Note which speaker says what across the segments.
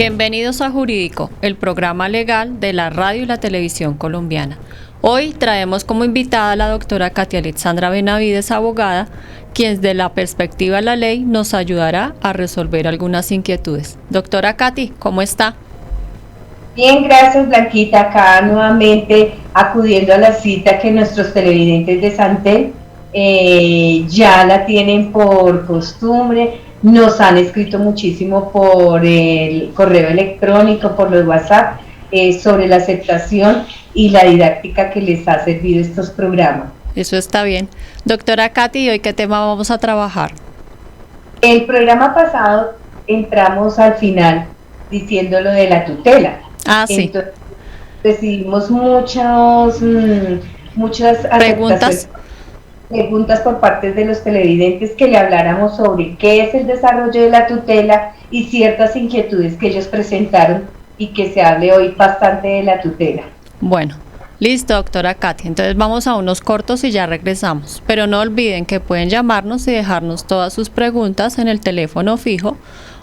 Speaker 1: Bienvenidos a Jurídico, el programa legal de la radio y la televisión colombiana. Hoy traemos como invitada a la doctora Katy Alexandra Benavides, abogada, quien desde la perspectiva de la ley nos ayudará a resolver algunas inquietudes. Doctora Katy, ¿cómo está?
Speaker 2: Bien, gracias Blanquita, acá nuevamente acudiendo a la cita que nuestros televidentes de Santel ya la tienen por costumbre, nos han escrito muchísimo por el correo electrónico, por los WhatsApp, sobre la aceptación y la didáctica que les ha servido estos programas.
Speaker 1: Eso está bien. Doctora Katy, ¿hoy qué tema vamos a trabajar?
Speaker 2: El programa pasado entramos al final diciendo lo de la tutela.
Speaker 1: Sí.
Speaker 2: Entonces recibimos muchas preguntas por parte de los televidentes que le habláramos sobre qué es el desarrollo de la tutela y ciertas inquietudes que ellos presentaron y que se hable hoy bastante de la tutela.
Speaker 1: Bueno, listo, doctora Katy. Entonces vamos a unos cortos y ya regresamos. Pero no olviden que pueden llamarnos y dejarnos todas sus preguntas en el teléfono fijo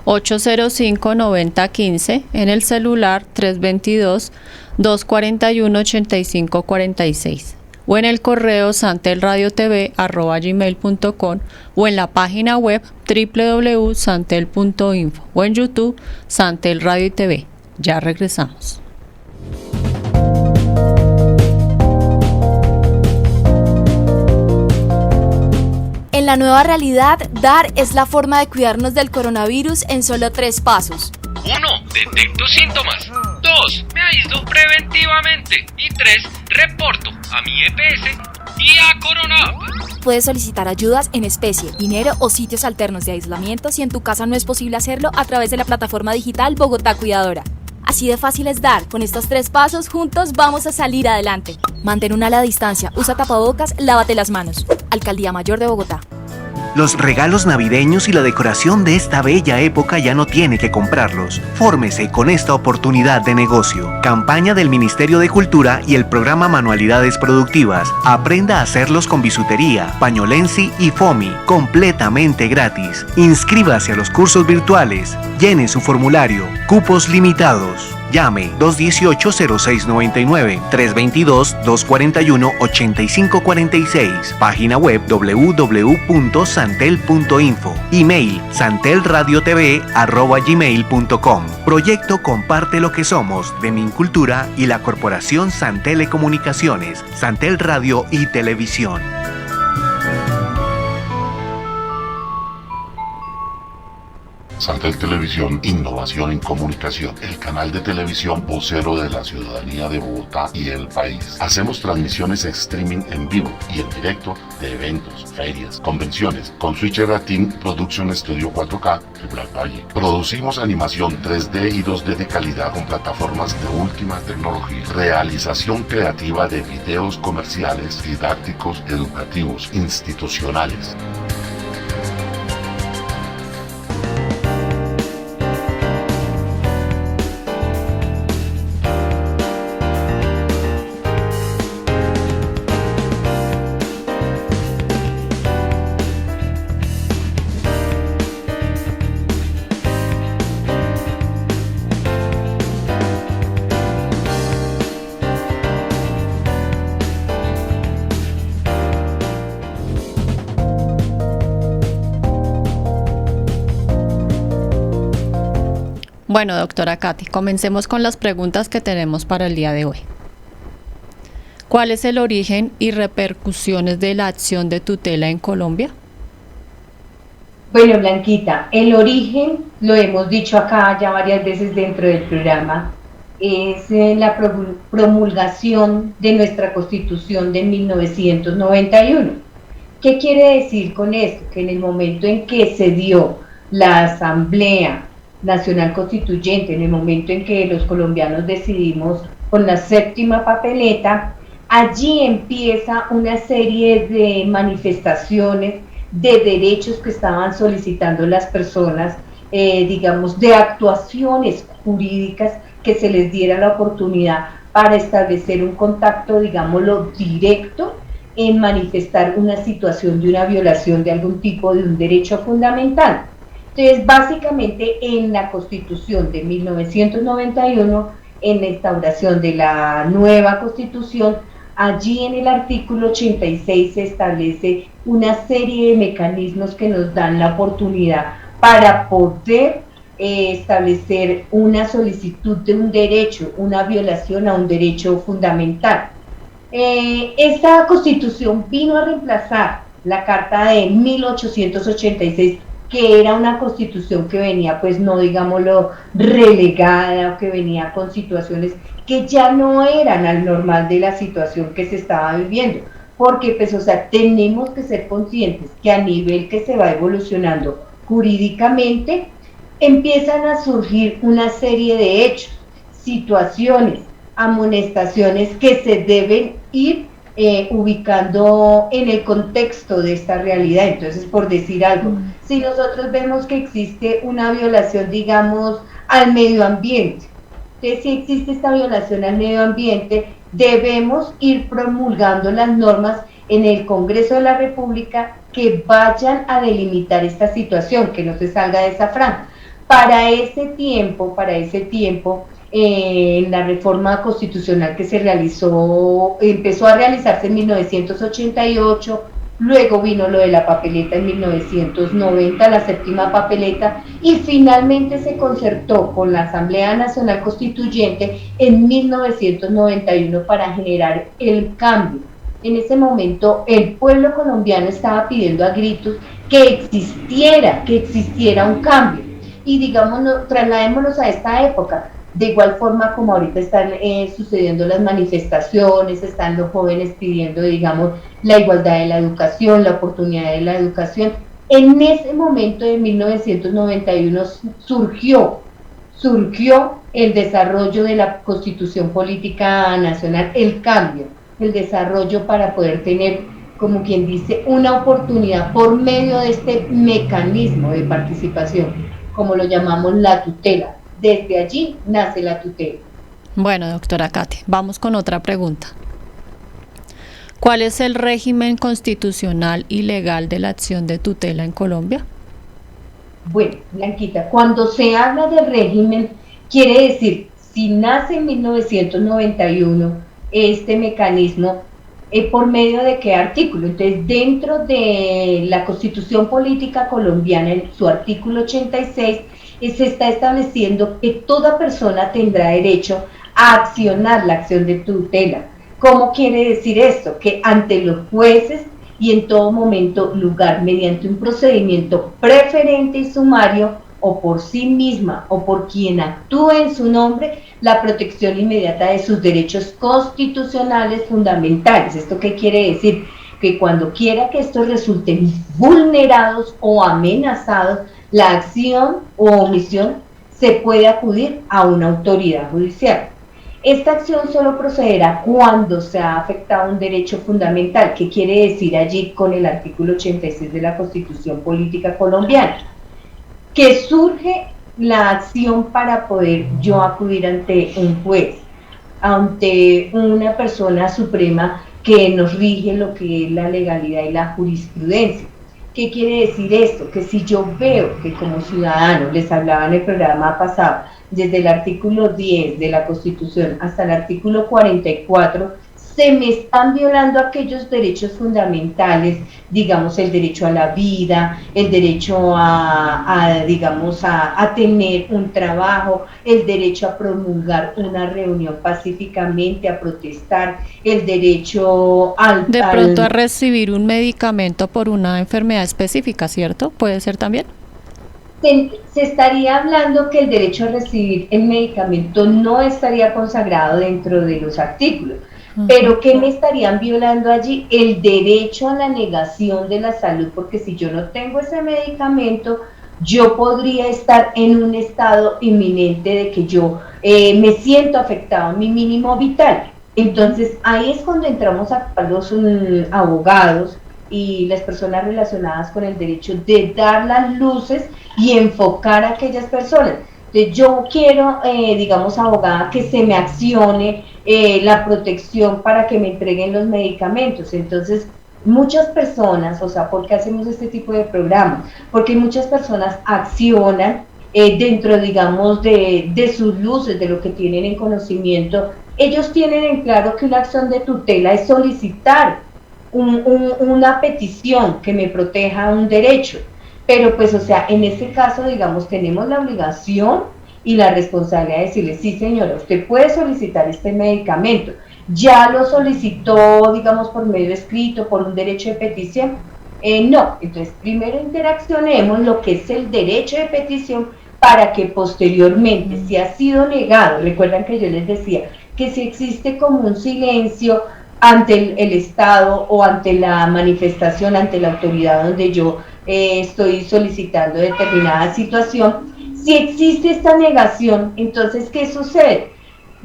Speaker 1: 805-9015, en el celular 322-241-8546 o en el correo santelradiotv@gmail.com o en la página web www.santel.info o en YouTube Santel Radio y TV. Ya regresamos.
Speaker 3: En la nueva realidad, DAR es la forma de cuidarnos del coronavirus en solo 3 pasos.
Speaker 4: 1. Detecto síntomas. 2. Me aíslo preventivamente. Y 3. Reporto a mi EPS y a Corona.
Speaker 3: Puedes solicitar ayudas en especie, dinero o sitios alternos de aislamiento si en tu casa no es posible hacerlo a través de la plataforma digital Bogotá Cuidadora. Así de fácil es DAR. Con estos 3 pasos, juntos vamos a salir adelante. Mantén una ala distancia, usa tapabocas, lávate las manos. Alcaldía Mayor de Bogotá.
Speaker 5: Los regalos navideños y la decoración de esta bella época ya no tiene que comprarlos. Fórmese con esta oportunidad de negocio. Campaña del Ministerio de Cultura y el programa Manualidades Productivas. Aprenda a hacerlos con bisutería, pañolensi y foamy, completamente gratis. Inscríbase a los cursos virtuales. Llene su formulario. Cupos limitados. Llame 218-0699, 322-241-8546. Página web www.santel.info. Email santelradiotv@gmail.com. Proyecto Comparte lo que somos de Mincultura y la Corporación Santel Telecomunicaciones, Santel Radio y Televisión.
Speaker 6: Santel Televisión, innovación en comunicación, el canal de televisión vocero de la ciudadanía de Bogotá y el país. Hacemos transmisiones streaming en vivo y en directo de eventos, ferias, convenciones, con Switcher Team Production Studio 4K de Black Valle. Producimos animación 3D y 2D de calidad con plataformas de última tecnología. Realización creativa de videos comerciales, didácticos, educativos, institucionales.
Speaker 1: Bueno, doctora Katy, comencemos con las preguntas que tenemos para el día de hoy. ¿Cuál es el origen y repercusiones de la acción de tutela en Colombia?
Speaker 2: Bueno, Blanquita, el origen, lo hemos dicho acá ya varias veces dentro del programa, es la promulgación de nuestra Constitución de 1991. ¿Qué quiere decir con esto? Que en el momento en que se dio la Asamblea Nacional Constituyente, en el momento en que los colombianos decidimos con la 7ª papeleta, allí empieza una serie de manifestaciones de derechos que estaban solicitando las personas, de actuaciones jurídicas que se les diera la oportunidad para establecer un contacto, digámoslo, directo en manifestar una situación de una violación de algún tipo de un derecho fundamental. Entonces, básicamente en la Constitución de 1991, en la instauración de la nueva Constitución, allí en el artículo 86 se establece una serie de mecanismos que nos dan la oportunidad para poder establecer una solicitud de un derecho, una violación a un derecho fundamental. Esta Constitución vino a reemplazar la Carta de 1886, que era una constitución que venía, pues no digámoslo, relegada, o que venía con situaciones que ya no eran al normal de la situación que se estaba viviendo, porque pues, o sea, tenemos que ser conscientes que a nivel que se va evolucionando jurídicamente, empiezan a surgir una serie de hechos, situaciones, amonestaciones que se deben ir ubicando en el contexto de esta realidad. Entonces, por decir algo, si nosotros vemos que existe una violación, digamos, al medio ambiente, entonces si existe esta violación al medio ambiente, debemos ir promulgando las normas en el Congreso de la República que vayan a delimitar esta situación, que no se salga de esa franja. Para ese tiempo, en la reforma constitucional que se realizó, empezó a realizarse en 1988, luego vino lo de la papeleta en 1990, la séptima papeleta, y finalmente se concertó con la Asamblea Nacional Constituyente en 1991 para generar el cambio. En ese momento el pueblo colombiano estaba pidiendo a gritos que existiera un cambio, y digamos, trasladémonos a esta época. De igual forma como ahorita están sucediendo las manifestaciones, están los jóvenes pidiendo, digamos, la igualdad de la educación, la oportunidad de la educación. En ese momento de 1991 surgió el desarrollo de la Constitución Política Nacional, el cambio, el desarrollo para poder tener, como quien dice, una oportunidad por medio de este mecanismo de participación, como lo llamamos la tutela. Desde allí nace la tutela.
Speaker 1: Bueno, doctora Katia, vamos con otra pregunta. ¿Cuál es el régimen constitucional y legal de la acción de tutela en Colombia?
Speaker 2: Bueno, Blanquita, cuando se habla de régimen, quiere decir, si nace en 1991 este mecanismo, ¿por medio de qué artículo? Entonces, dentro de la Constitución Política Colombiana, en su artículo 86, se está estableciendo que toda persona tendrá derecho a accionar la acción de tutela. ¿Cómo quiere decir esto? Que ante los jueces y en todo momento, lugar, mediante un procedimiento preferente y sumario, o por sí misma o por quien actúe en su nombre, la protección inmediata de sus derechos constitucionales fundamentales. ¿Esto qué quiere decir? Que cuando quiera que estos resulten vulnerados o amenazados, la acción o omisión se puede acudir a una autoridad judicial. Esta acción solo procederá cuando se ha afectado un derecho fundamental. ¿Qué quiere decir allí con el artículo 86 de la Constitución Política Colombiana? Que surge la acción para poder yo acudir ante un juez, ante una persona suprema que nos rige lo que es la legalidad y la jurisprudencia. ¿Qué quiere decir esto? Que si yo veo que como ciudadano, les hablaba en el programa pasado, desde el artículo 10 de la Constitución hasta el artículo 44, se me están violando aquellos derechos fundamentales, digamos el derecho a la vida, el derecho a tener un trabajo, el derecho a promulgar una reunión pacíficamente, a protestar, el derecho
Speaker 1: de pronto a recibir un medicamento por una enfermedad específica, ¿cierto? ¿Puede ser también?
Speaker 2: Se estaría hablando que el derecho a recibir el medicamento no estaría consagrado dentro de los artículos. Pero ¿qué me estarían violando allí? El derecho a la negación de la salud, porque si yo no tengo ese medicamento, yo podría estar en un estado inminente de que yo me siento afectado en mi mínimo vital. Entonces ahí es cuando entramos a los abogados y las personas relacionadas con el derecho de dar las luces y enfocar a aquellas personas. Entonces, yo quiero, abogada, que se me accione la protección para que me entreguen los medicamentos. Entonces, muchas personas, o sea, ¿por qué hacemos este tipo de programas? Porque muchas personas accionan dentro, digamos, de sus luces, de lo que tienen en conocimiento. Ellos tienen en claro que una acción de tutela es solicitar una petición que me proteja un derecho, pero pues, o sea, en ese caso, digamos, tenemos la obligación y la responsabilidad de decirle, sí señora, usted puede solicitar este medicamento, ya lo solicitó, digamos, por medio escrito, por un derecho de petición. No, entonces primero interaccionemos lo que es el derecho de petición para que posteriormente, si ha sido negado, recuerdan que yo les decía que si existe como un silencio ante el Estado o ante la manifestación, ante la autoridad donde yo estoy solicitando determinada situación, si existe esta negación, entonces, ¿qué sucede?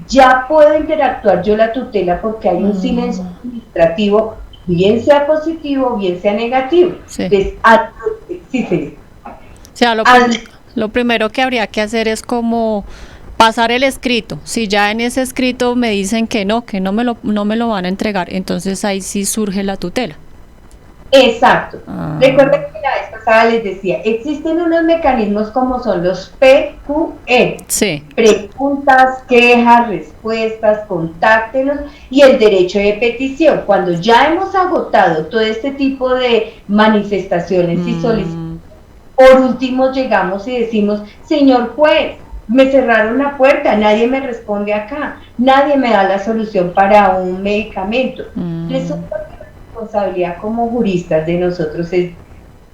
Speaker 2: Ya puedo interactuar yo la tutela porque hay un silencio administrativo, bien sea positivo, bien sea negativo.
Speaker 1: Sí.
Speaker 2: Entonces, sí, sí.
Speaker 1: O sea, lo primero que habría que hacer es como pasar el escrito. Si ya en ese escrito me dicen que no me lo van a entregar, entonces ahí sí surge la tutela.
Speaker 2: Exacto. Recuerden que la vez pasada les decía, existen unos mecanismos como son los PQE.
Speaker 1: Sí.
Speaker 2: Preguntas, quejas, respuestas, contáctenos y el derecho de petición. Cuando ya hemos agotado todo este tipo de manifestaciones y solicitudes, por último llegamos y decimos, señor juez, me cerraron la puerta, nadie me responde acá, nadie me da la solución para un medicamento. Resulta que la responsabilidad como juristas de nosotros es,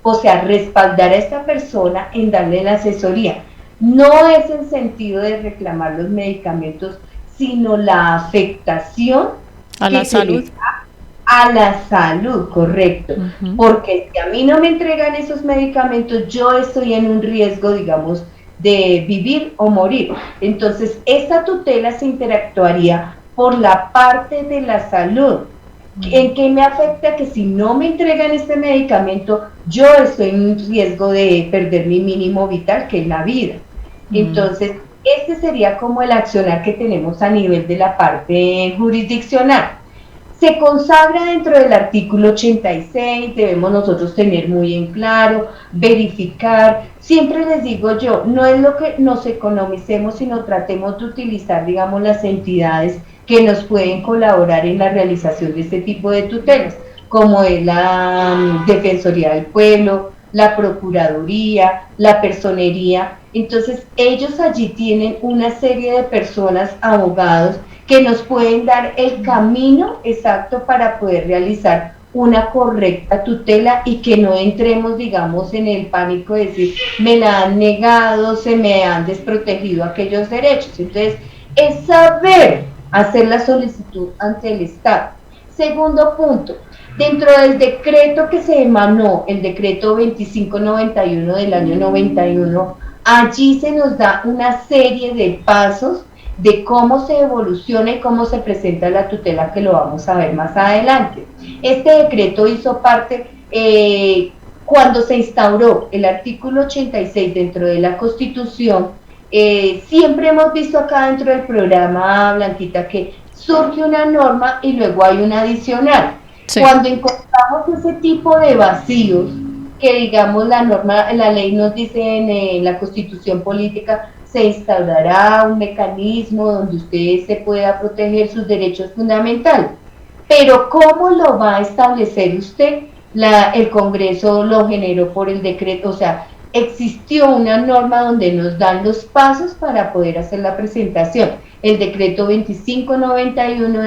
Speaker 2: o sea, respaldar a esta persona en darle la asesoría. No es en sentido de reclamar los medicamentos, sino la afectación
Speaker 1: a la salud.
Speaker 2: A la salud, correcto. Porque si a mí no me entregan esos medicamentos, yo estoy en un riesgo, digamos, de vivir o morir. Entonces, esta tutela se interactuaría por la parte de la salud. ¿En qué me afecta? Que si no me entregan este medicamento, yo estoy en riesgo de perder mi mínimo vital, que es la vida. Entonces, este sería como el accionar que tenemos a nivel de la parte jurisdiccional. Se consagra dentro del artículo 86, debemos nosotros tener muy en claro, verificar. Siempre les digo yo, no es lo que nos economicemos, sino tratemos de utilizar, digamos, las entidades que nos pueden colaborar en la realización de este tipo de tutelas, como es la Defensoría del Pueblo, la Procuraduría, la Personería. Entonces, ellos allí tienen una serie de personas, abogados, que nos pueden dar el camino exacto para poder realizar una correcta tutela y que no entremos, digamos, en el pánico de decir, me la han negado, se me han desprotegido aquellos derechos. Entonces, es saber hacer la solicitud ante el Estado. Segundo punto, dentro del decreto que se emanó, el decreto 2591 del año 91, allí se nos da una serie de pasos de cómo se evoluciona y cómo se presenta la tutela, que lo vamos a ver más adelante. Este decreto hizo parte, cuando se instauró el artículo 86 dentro de la Constitución, siempre hemos visto acá dentro del programa, Blanquita, que surge una norma y luego hay una adicional. Sí. Cuando encontramos ese tipo de vacíos, que digamos la norma, la ley nos dice en la Constitución política, se instaurará un mecanismo donde usted se pueda proteger sus derechos fundamentales. Pero ¿cómo lo va a establecer usted? El Congreso lo generó por el decreto, o sea, existió una norma donde nos dan los pasos para poder hacer la presentación. El decreto 2591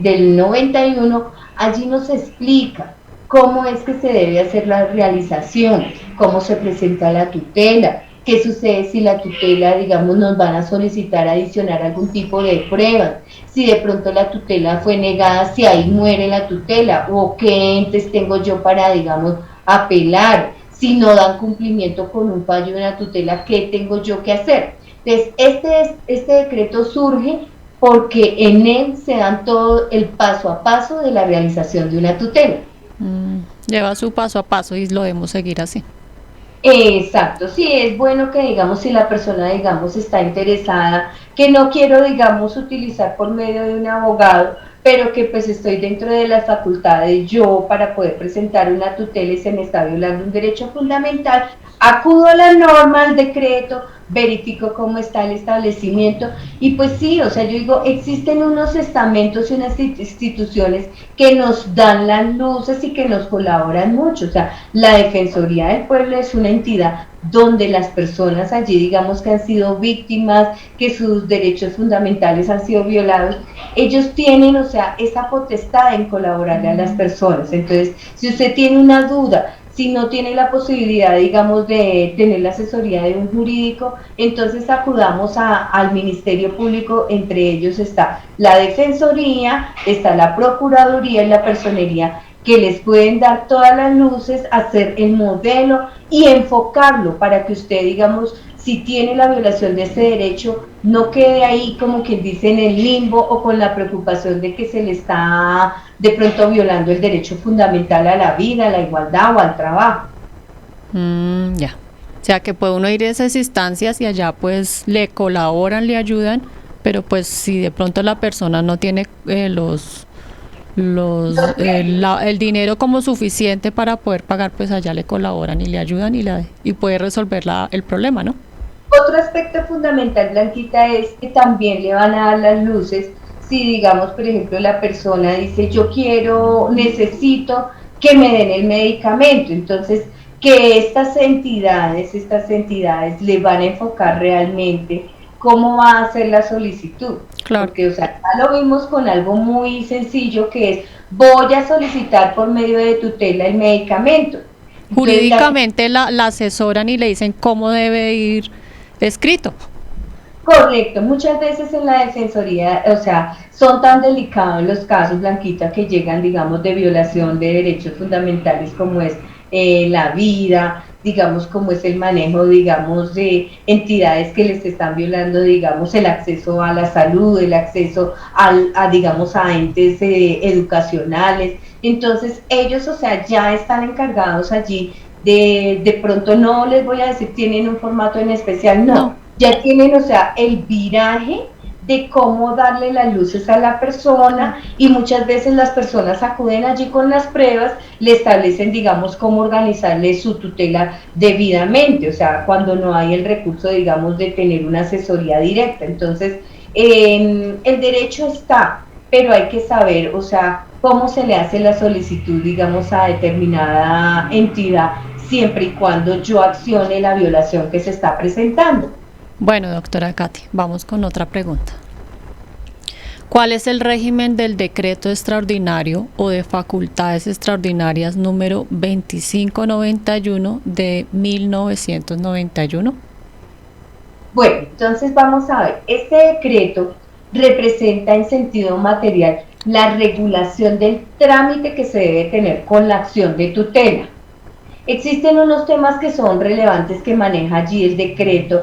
Speaker 2: del 91, allí nos explica cómo es que se debe hacer la realización, cómo se presenta la tutela, qué sucede si la tutela, digamos, nos van a solicitar adicionar algún tipo de pruebas, si de pronto la tutela fue negada, si ahí muere la tutela, o qué entes tengo yo para, digamos, apelar, si no dan cumplimiento con un fallo de la tutela, qué tengo yo que hacer. Entonces, este decreto surge porque en él se dan todo el paso a paso de la realización de una tutela.
Speaker 1: Lleva su paso a paso y lo debemos seguir así.
Speaker 2: Exacto, sí, es bueno que digamos si la persona digamos está interesada, que no quiero digamos utilizar por medio de un abogado, pero que pues estoy dentro de las facultades yo para poder presentar una tutela y se me está violando un derecho fundamental, acudo a la norma, al decreto, verifico cómo está el establecimiento y pues sí, o sea, yo digo, existen unos estamentos y unas instituciones que nos dan las luces y que nos colaboran mucho, o sea, la Defensoría del Pueblo es una entidad donde las personas allí, digamos que han sido víctimas, que sus derechos fundamentales han sido violados, ellos tienen, o sea, esa potestad en colaborarle a las personas. Entonces, si usted tiene una duda, si no tiene la posibilidad, digamos, de tener la asesoría de un jurídico, entonces acudamos al Ministerio Público, entre ellos está la Defensoría, está la Procuraduría y la Personería, que les pueden dar todas las luces, hacer el modelo y enfocarlo para que usted, digamos, si tiene la violación de ese derecho, no quede ahí como quien dice en el limbo o con la preocupación de que se le está de pronto violando el derecho fundamental a la vida, a la igualdad o al trabajo.
Speaker 1: Ya. O sea que puede uno ir a esas instancias y allá pues le colaboran, le ayudan, pero pues si de pronto la persona no tiene el dinero como suficiente para poder pagar, pues allá le colaboran y le ayudan y puede resolver el problema, ¿no?
Speaker 2: Otro aspecto fundamental, Blanquita, es que también le van a dar las luces si, digamos, por ejemplo, la persona dice, yo necesito que me den el medicamento, entonces que estas entidades le van a enfocar realmente cómo va a hacer la solicitud. Claro. Porque, o sea, ya lo vimos con algo muy sencillo que es, voy a solicitar por medio de tutela el medicamento.
Speaker 1: Jurídicamente la asesoran y le dicen cómo debe ir escrito.
Speaker 2: Correcto, muchas veces en la Defensoría, o sea, son tan delicados los casos, Blanquita, que llegan, digamos, de violación de derechos fundamentales como es la vida, digamos, como es el manejo, digamos, de entidades que les están violando, digamos, el acceso a la salud, el acceso digamos, a entes educacionales. Entonces, ellos, o sea, ya están encargados allí de pronto, no les voy a decir, tienen un formato en especial, no. Ya tienen, o sea, el viraje de cómo darle las luces a la persona y muchas veces las personas acuden allí con las pruebas, le establecen, digamos, cómo organizarle su tutela debidamente, o sea, cuando no hay el recurso, digamos, de tener una asesoría directa. Entonces, el derecho está, pero hay que saber, o sea, cómo se le hace la solicitud, digamos, a determinada entidad, siempre y cuando yo accione la violación que se está presentando.
Speaker 1: Bueno, doctora Katy, vamos con otra pregunta. ¿Cuál es el régimen del decreto extraordinario o de facultades extraordinarias número 2591 de 1991?
Speaker 2: Bueno, entonces vamos a ver, este decreto representa en sentido material la regulación del trámite que se debe tener con la acción de tutela. Existen unos temas que son relevantes que maneja allí el decreto,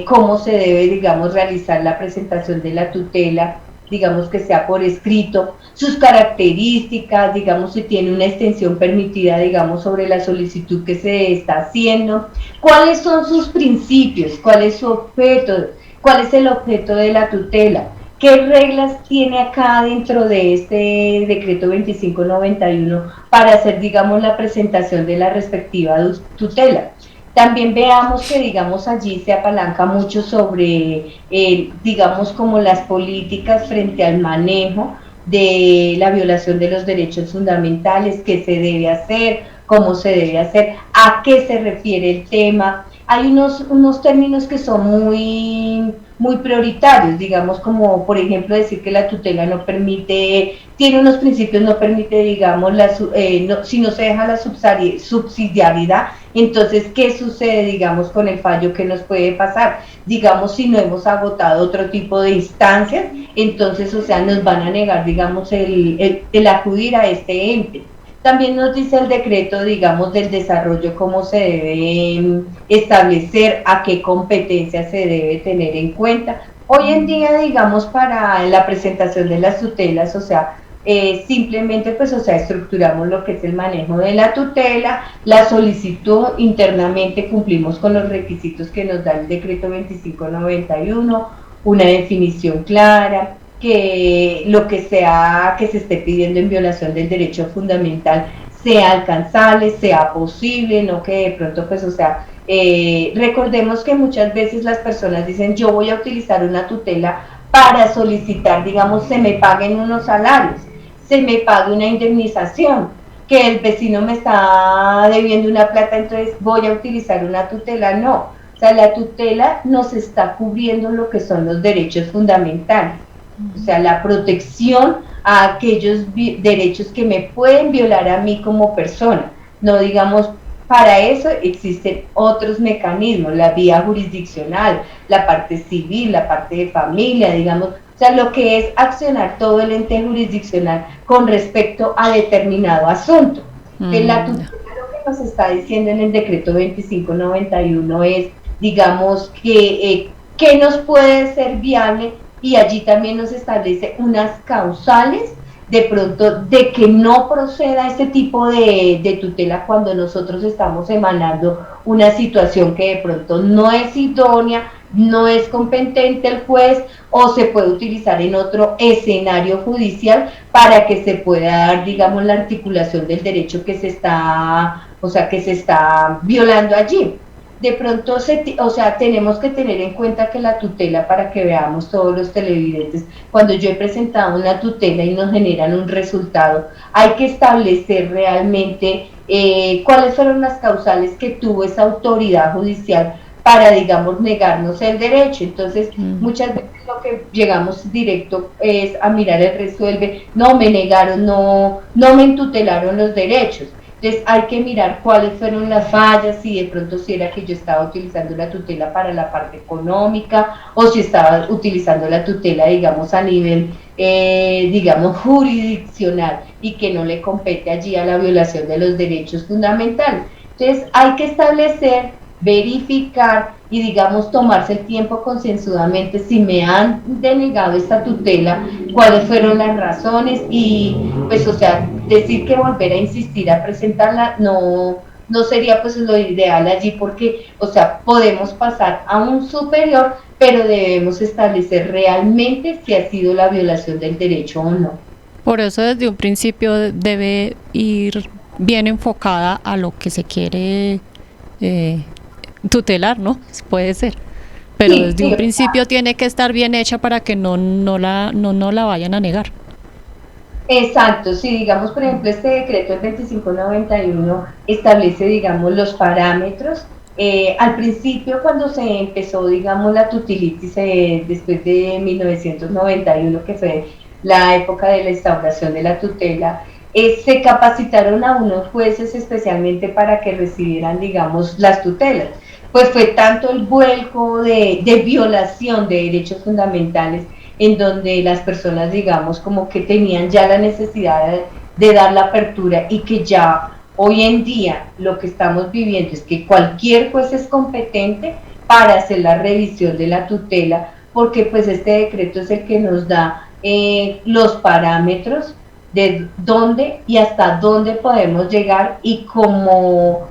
Speaker 2: cómo se debe, digamos, realizar la presentación de la tutela, digamos que sea por escrito, sus características, digamos si tiene una extensión permitida, digamos, sobre la solicitud que se está haciendo, cuáles son sus principios, cuál es su objeto, cuál es el objeto de la tutela, qué reglas tiene acá dentro de este decreto 2591 para hacer, digamos, la presentación de la respectiva tutela. También veamos que, digamos, allí se apalanca mucho sobre, digamos, como las políticas frente al manejo de la violación de los derechos fundamentales, qué se debe hacer, cómo se debe hacer, a qué se refiere el tema. Hay unos términos que son muy prioritarios, digamos, como por ejemplo decir que la tutela no permite, tiene unos principios, no permite, digamos, si no se deja la subsidiariedad, entonces, ¿qué sucede, digamos, con el fallo que nos puede pasar? Digamos, si no hemos agotado otro tipo de instancias, entonces, o sea, nos van a negar, digamos, el acudir a este ente. También nos dice el decreto, digamos, del desarrollo, cómo se debe establecer, a qué competencias se debe tener en cuenta. Hoy en día, digamos, para la presentación de las tutelas, o sea, simplemente, pues, o sea, estructuramos lo que es el manejo de la tutela, la solicitud internamente, cumplimos con los requisitos que nos da el decreto 2591, una definición clara, que lo que sea que se esté pidiendo en violación del derecho fundamental sea alcanzable, sea posible, no que de pronto pues o sea, recordemos que muchas veces las personas dicen yo voy a utilizar una tutela para solicitar, digamos, se me paguen unos salarios, se me pague una indemnización, que el vecino me está debiendo una plata, entonces voy a utilizar una tutela, no. O sea, la tutela nos está cubriendo lo que son los derechos fundamentales, o sea, la protección a aquellos derechos que me pueden violar a mí como persona. No digamos, para eso existen otros mecanismos, la vía jurisdiccional, la parte civil, la parte de familia, digamos, o sea, lo que es accionar todo el ente jurisdiccional con respecto a determinado asunto. La tutela lo que nos está diciendo en el decreto 2591 es, digamos, que nos puede ser viable, y allí también nos establece unas causales de pronto de que no proceda este tipo de tutela cuando nosotros estamos emanando una situación que de pronto no es idónea, no es competente el juez, o se puede utilizar en otro escenario judicial para que se pueda dar, digamos, la articulación del derecho que se está, o sea, que se está violando allí. De pronto, o sea, tenemos que tener en cuenta que la tutela, para que veamos todos los televidentes, cuando yo he presentado una tutela y nos generan un resultado, hay que establecer realmente cuáles fueron las causales que tuvo esa autoridad judicial para, digamos, negarnos el derecho. Entonces, muchas veces lo que llegamos directo es a mirar el resuelve, no me negaron, no me tutelaron los derechos. Entonces hay que mirar cuáles fueron las fallas, si de pronto si era que yo estaba utilizando la tutela para la parte económica, o si estaba utilizando la tutela, digamos, a nivel, digamos, jurisdiccional, y que no le compete allí a la violación de los derechos fundamentales. Entonces hay que establecer, verificar y, digamos, tomarse el tiempo concienzudamente si me han denegado esta tutela, cuáles fueron las razones, y pues, o sea, decir que volver a insistir a presentarla no sería pues lo ideal allí, porque, o sea, podemos pasar a un superior, pero debemos establecer realmente si ha sido la violación del derecho o no.
Speaker 1: Por eso desde un principio debe ir bien enfocada a lo que se quiere tutelar, ¿no? Puede ser, pero sí, desde un principio tiene que estar bien hecha para que no la vayan a negar.
Speaker 2: Exacto, si digamos, por ejemplo, este decreto del 2591 establece, digamos, los parámetros. Al principio, cuando se empezó, digamos, la tutilitis, después de 1991, que fue la época de la instauración de la tutela, se capacitaron a unos jueces especialmente para que recibieran, digamos, las tutelas. Pues fue tanto el vuelco de violación de derechos fundamentales, en donde las personas, digamos, como que tenían ya la necesidad de dar la apertura, y que ya hoy en día lo que estamos viviendo es que cualquier juez es competente para hacer la revisión de la tutela, porque pues este decreto es el que nos da los parámetros de dónde y hasta dónde podemos llegar, y cómo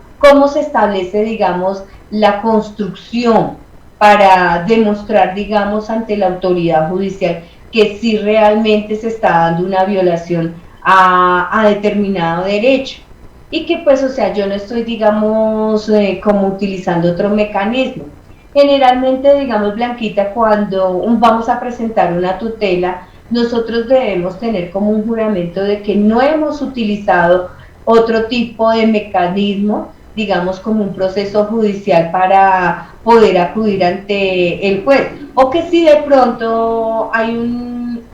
Speaker 2: se establece, digamos, la construcción para demostrar, digamos, ante la autoridad judicial que sí realmente se está dando una violación a determinado derecho, y que pues, o sea, yo no estoy, digamos, como utilizando otro mecanismo. Generalmente, digamos, Blanquita, cuando vamos a presentar una tutela, nosotros debemos tener como un juramento de que no hemos utilizado otro tipo de mecanismo, digamos, como un proceso judicial para poder acudir ante el juez, o que si de pronto hay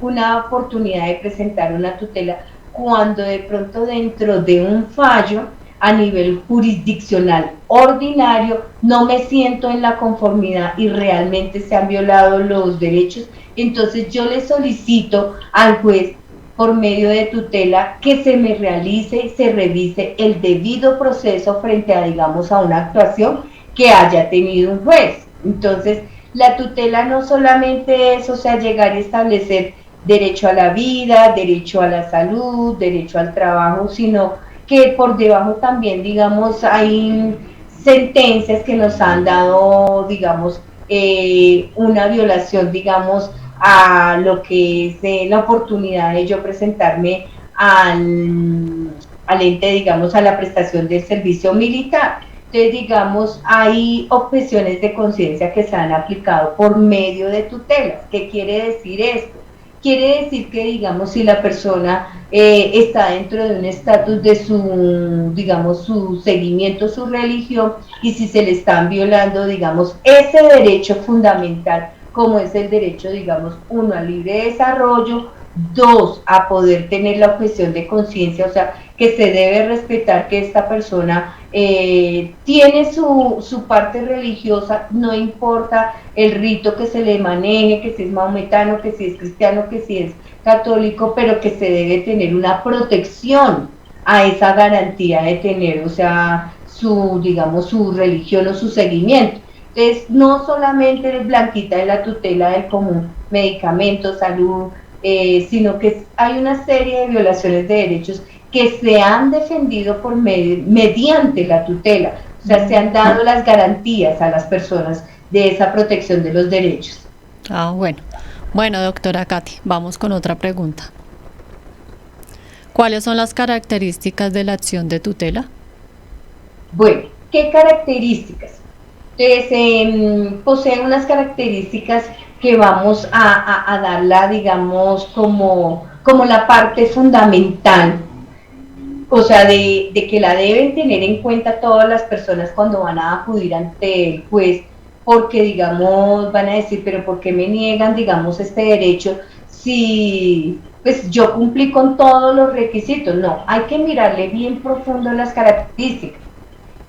Speaker 2: una oportunidad de presentar una tutela, cuando de pronto dentro de un fallo a nivel jurisdiccional ordinario no me siento en la conformidad y realmente se han violado los derechos, entonces yo le solicito al juez, por medio de tutela, que se me realice y se revise el debido proceso frente a, digamos, a una actuación que haya tenido un juez. Entonces, la tutela no solamente es, o sea, llegar y establecer derecho a la vida, derecho a la salud, derecho al trabajo, sino que por debajo también, digamos, hay sentencias que nos han dado, digamos, una violación, digamos, a lo que es la oportunidad de yo presentarme al ente, digamos, a la prestación del servicio militar. Entonces, digamos, hay objeciones de conciencia que se han aplicado por medio de tutelas. ¿Qué quiere decir esto? Quiere decir que, digamos, si la persona está dentro de un estatus de su, digamos, su seguimiento, su religión, y si se le están violando, digamos, ese derecho fundamental, como es el derecho, digamos, uno, al libre desarrollo, dos, a poder tener la objeción de conciencia, o sea, que se debe respetar que esta persona tiene su parte religiosa, no importa el rito que se le maneje, que si es maometano, que si es cristiano, que si es católico, pero que se debe tener una protección a esa garantía de tener, o sea, su, digamos, su religión o su seguimiento. Entonces, no solamente es Blanquita de la tutela del común, medicamentos, salud, sino que hay una serie de violaciones de derechos que se han defendido por mediante la tutela, o sea, se han dado las garantías a las personas de esa protección de los derechos.
Speaker 1: Bueno. Bueno, doctora Katy, vamos con otra pregunta. ¿Cuáles son las características de la acción de tutela?
Speaker 2: Bueno, ¿qué características? Entonces, posee unas características que vamos a darla, digamos, como la parte fundamental, o sea, de que la deben tener en cuenta todas las personas cuando van a acudir ante el juez, porque, digamos, van a decir, pero ¿por qué me niegan, digamos, este derecho si pues yo cumplí con todos los requisitos? No, hay que mirarle bien profundo las características.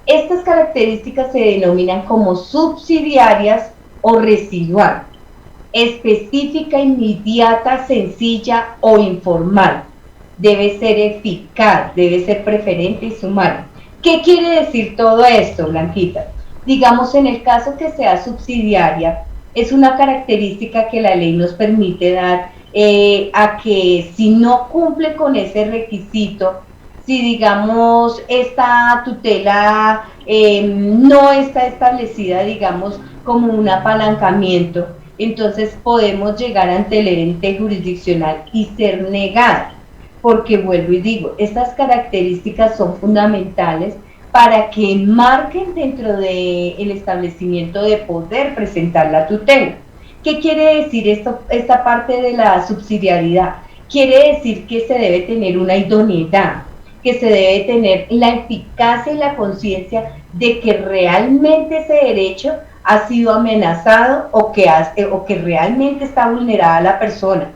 Speaker 2: Estas características se denominan como subsidiarias o residual, específica, inmediata, sencilla o informal. Debe ser eficaz, debe ser preferente y sumaria. ¿Qué quiere decir todo esto, Blanquita? Digamos, en el caso que sea subsidiaria, es una característica que la ley nos permite dar a que si no cumple con ese requisito, si digamos esta tutela no está establecida, digamos, como un apalancamiento, entonces podemos llegar ante el ente jurisdiccional y ser negada, porque vuelvo y digo, estas características son fundamentales para que marquen dentro del establecimiento de poder presentar la tutela. ¿Qué quiere decir esta parte de la subsidiariedad? Quiere decir que se debe tener una idoneidad, que se debe tener la eficacia y la conciencia de que realmente ese derecho ha sido amenazado o que realmente está vulnerada la persona.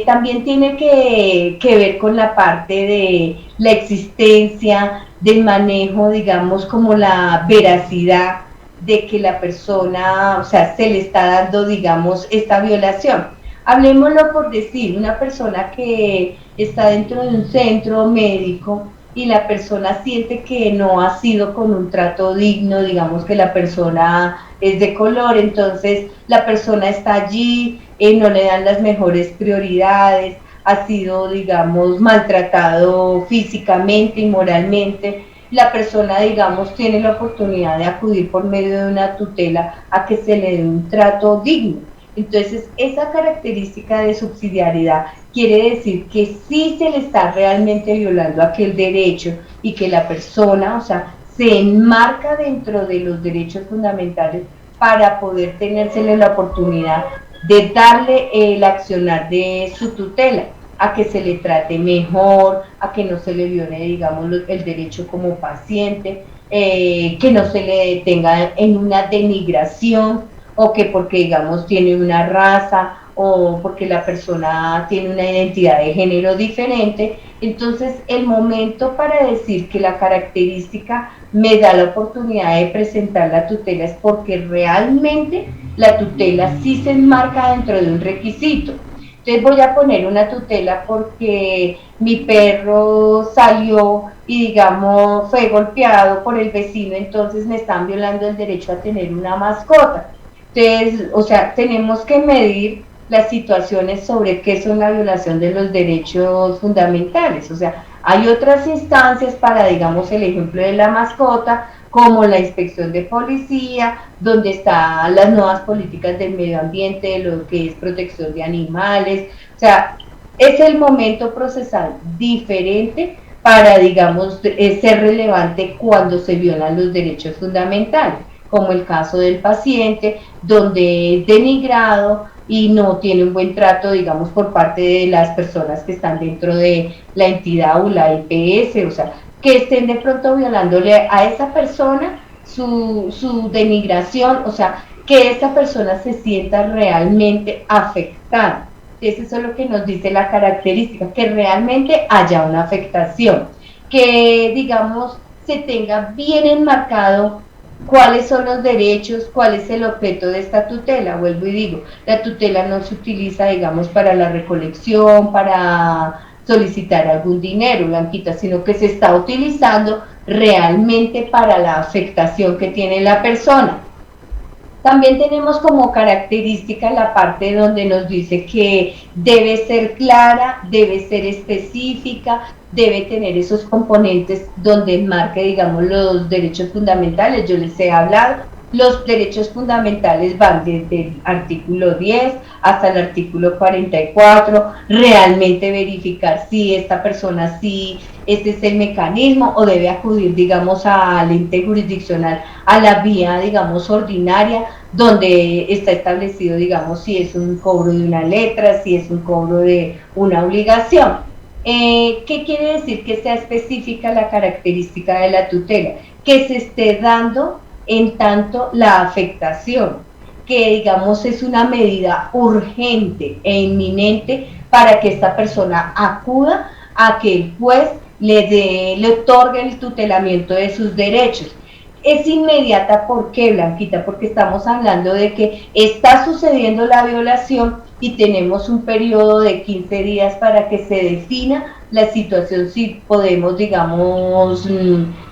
Speaker 2: También tiene que ver con la parte de la existencia, del manejo, digamos, como la veracidad de que la persona, o sea, se le está dando, digamos, esta violación. Hablemoslo por decir, una persona que está dentro de un centro médico y la persona siente que no ha sido con un trato digno, digamos que la persona es de color, entonces la persona está allí, no le dan las mejores prioridades, ha sido, digamos, maltratado físicamente y moralmente. La persona, digamos, tiene la oportunidad de acudir por medio de una tutela a que se le dé un trato digno. Entonces, esa característica de subsidiariedad quiere decir que sí se le está realmente violando aquel derecho y que la persona, o sea, se enmarca dentro de los derechos fundamentales para poder tenérsele la oportunidad de darle el accionar de su tutela, a que se le trate mejor, a que no se le viole, digamos, el derecho como paciente, que no se le detenga en una denigración, o que porque, digamos, tiene una raza, o porque la persona tiene una identidad de género diferente. Entonces, el momento para decir que la característica me da la oportunidad de presentar la tutela es porque realmente la tutela sí se enmarca dentro de un requisito. Entonces voy a poner una tutela porque mi perro salió y, digamos, fue golpeado por el vecino, entonces me están violando el derecho a tener una mascota. Entonces, o sea, tenemos que medir las situaciones sobre qué son la violación de los derechos fundamentales. O sea, hay otras instancias para, digamos, el ejemplo de la mascota, como la inspección de policía, donde están las nuevas políticas del medio ambiente, lo que es protección de animales. O sea, es el momento procesal diferente para, digamos, ser relevante cuando se violan los derechos fundamentales, como el caso del paciente, donde es denigrado y no tiene un buen trato, digamos, por parte de las personas que están dentro de la entidad o la EPS, o sea, que estén de pronto violándole a esa persona su denigración, o sea, que esa persona se sienta realmente afectada. Eso es lo que nos dice la característica, que realmente haya una afectación, que, digamos, se tenga bien enmarcado cuáles son los derechos, cuál es el objeto de esta tutela. Vuelvo y digo, la tutela no se utiliza, digamos, para la recolección, para solicitar algún dinero, Blanquita, sino que se está utilizando realmente para la afectación que tiene la persona. También tenemos como característica la parte donde nos dice que debe ser clara, debe ser específica, debe tener esos componentes donde enmarque, digamos, los derechos fundamentales. Yo les he hablado, los derechos fundamentales van desde el artículo 10 hasta el artículo 44, realmente verificar si esta persona, si este es el mecanismo o debe acudir, digamos, al ente jurisdiccional, a la vía, digamos, ordinaria, donde está establecido, digamos, si es un cobro de una letra, si es un cobro de una obligación. ¿Qué quiere decir que sea específica la característica de la tutela? Que se esté dando en tanto la afectación, que digamos es una medida urgente e inminente para que esta persona acuda a que el juez le otorgue el tutelamiento de sus derechos. Es inmediata, ¿por qué, Blanquita? Porque estamos hablando de que está sucediendo la violación y tenemos un periodo de 15 días para que se defina la situación, si podemos, digamos,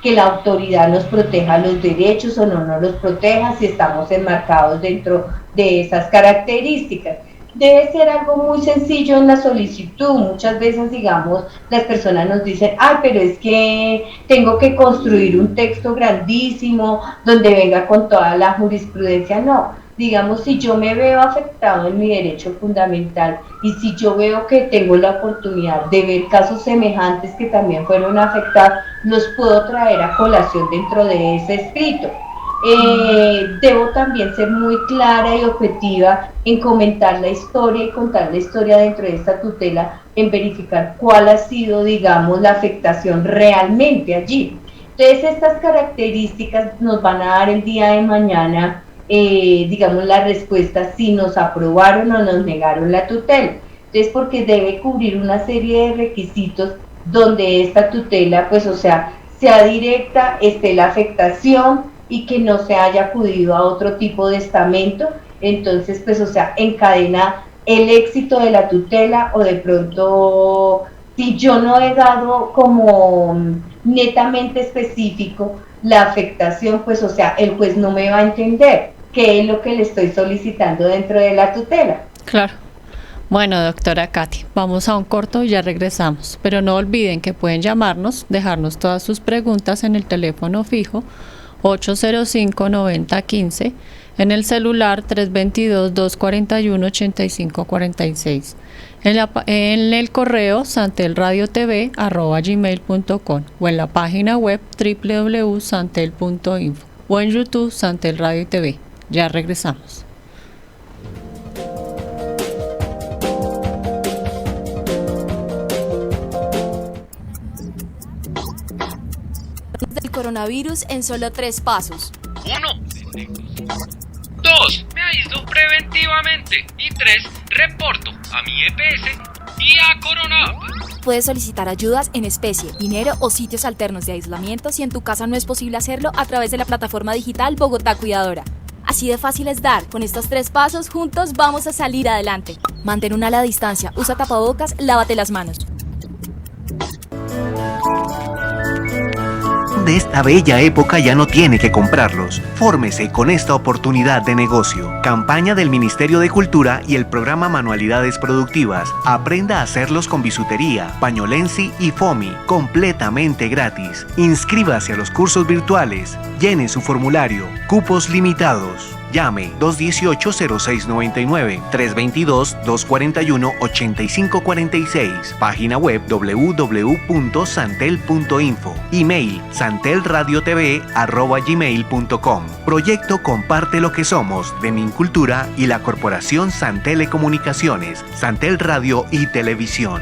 Speaker 2: que la autoridad nos proteja los derechos o no nos los proteja, si estamos enmarcados dentro de esas características. Debe ser algo muy sencillo en la solicitud. Muchas veces, digamos, las personas nos dicen, ay, pero es que tengo que construir un texto grandísimo donde venga con toda la jurisprudencia. No, digamos, si yo me veo afectado en mi derecho fundamental y si yo veo que tengo la oportunidad de ver casos semejantes que también fueron afectados, los puedo traer a colación dentro de ese escrito. Debo también ser muy clara y objetiva en comentar la historia y contar la historia dentro de esta tutela, en verificar cuál ha sido, digamos, la afectación realmente allí. Entonces, estas características nos van a dar el día de mañana, digamos, la respuesta si nos aprobaron o nos negaron la tutela. Entonces, porque debe cubrir una serie de requisitos donde esta tutela, pues, o sea directa, esté la afectación y que no se haya acudido a otro tipo de estamento. Entonces, pues, o sea, encadena el éxito de la tutela, o de pronto, si yo no he dado como netamente específico la afectación, pues, o sea, el juez no me va a entender qué es lo que le estoy solicitando dentro de la tutela.
Speaker 1: Claro. Bueno, doctora Katy, vamos a un corto y ya regresamos. Pero no olviden que pueden llamarnos, dejarnos todas sus preguntas en el teléfono fijo 805-9015, en el celular 322-241-8546, en el correo santelradiotv@gmail.com o en la página web www.santel.info o en YouTube Santel Radio TV. Ya regresamos.
Speaker 3: Del coronavirus en solo 3 pasos.
Speaker 4: 1. 2. Me aíslo preventivamente. Y 3. Reporto a mi EPS y a Corona.
Speaker 3: Puedes solicitar ayudas en especie, dinero o sitios alternos de aislamiento si en tu casa no es posible hacerlo a través de la plataforma digital Bogotá Cuidadora. Así de fácil es dar. Con estos 3 pasos, juntos vamos a salir adelante. Mantén una ala distancia, usa tapabocas, lávate las manos.
Speaker 5: decoración de esta bella época ya no tiene que comprarlos. Fórmese con esta oportunidad de negocio. Campaña del Ministerio de Cultura y el programa Manualidades Productivas. Aprenda a hacerlos con bisutería, pañolensi y foamy, completamente gratis. Inscríbase a los cursos virtuales. Llene su formulario. Cupos limitados. Llame 218-0699, 322-241-8546. Página web www.santel.info. Email santelradiotv@gmail.com. Proyecto Comparte lo que somos de Mincultura y la Corporación San Telecomunicaciones, Santel Radio y Televisión.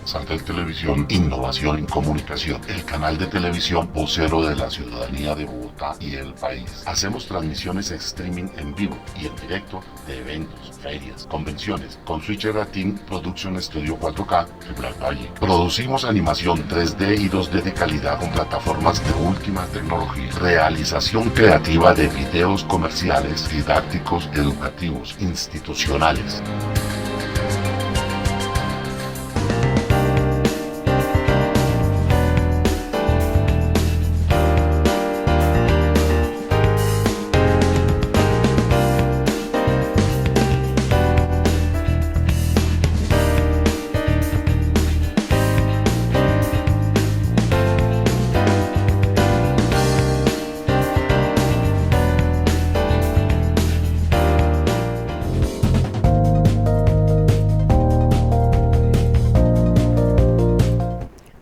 Speaker 6: Santel Televisión, innovación en comunicación, el canal de televisión vocero de la ciudadanía de Bogotá y el país. Hacemos transmisiones streaming en vivo y en directo de eventos, ferias, convenciones, con Switcher Team Production Studio 4K en Black Valle. Producimos animación 3D y 2D de calidad con plataformas de última tecnología. Realización creativa de videos comerciales, didácticos, educativos, institucionales.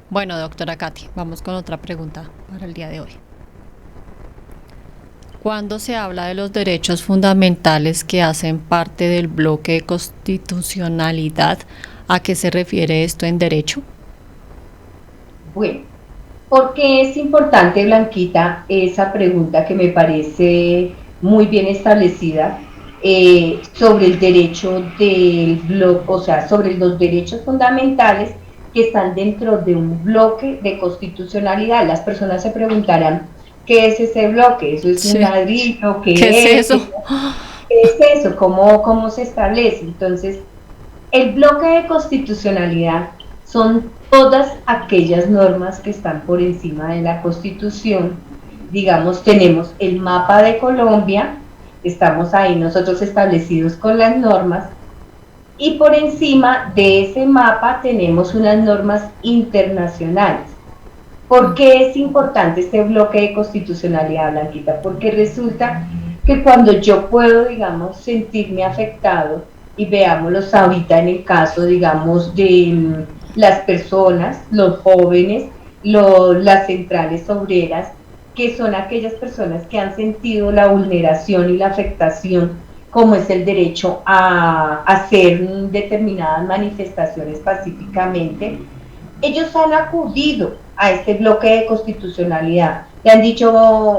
Speaker 1: Bueno, doctora Katy, vamos con otra pregunta para el día de hoy. Cuando se habla de los derechos fundamentales que hacen parte del bloque de constitucionalidad, ¿a qué se refiere esto en derecho?
Speaker 2: Bueno, ¿por qué es importante, Blanquita, esa pregunta que me parece muy bien establecida sobre el derecho del bloque, o sea, sobre los derechos fundamentales que están dentro de un bloque de constitucionalidad? Las personas se preguntarán, ¿qué es ese bloque? ¿Eso es un ladrillo? ¿Qué es eso? ¿Qué es eso? ¿Cómo se establece? Entonces, el bloque de constitucionalidad son todas aquellas normas que están por encima de la Constitución. Digamos, tenemos el mapa de Colombia, estamos ahí nosotros establecidos con las normas, y por encima de ese mapa tenemos unas normas internacionales. ¿Por qué es importante este bloque de constitucionalidad, Blanquita? Porque resulta que cuando yo puedo, digamos, sentirme afectado, y veámoslos ahorita en el caso, digamos, de las personas, los jóvenes, las centrales obreras, que son aquellas personas que han sentido la vulneración y la afectación, como es el derecho a hacer determinadas manifestaciones pacíficamente, ellos han acudido a este bloque de constitucionalidad. Le han dicho,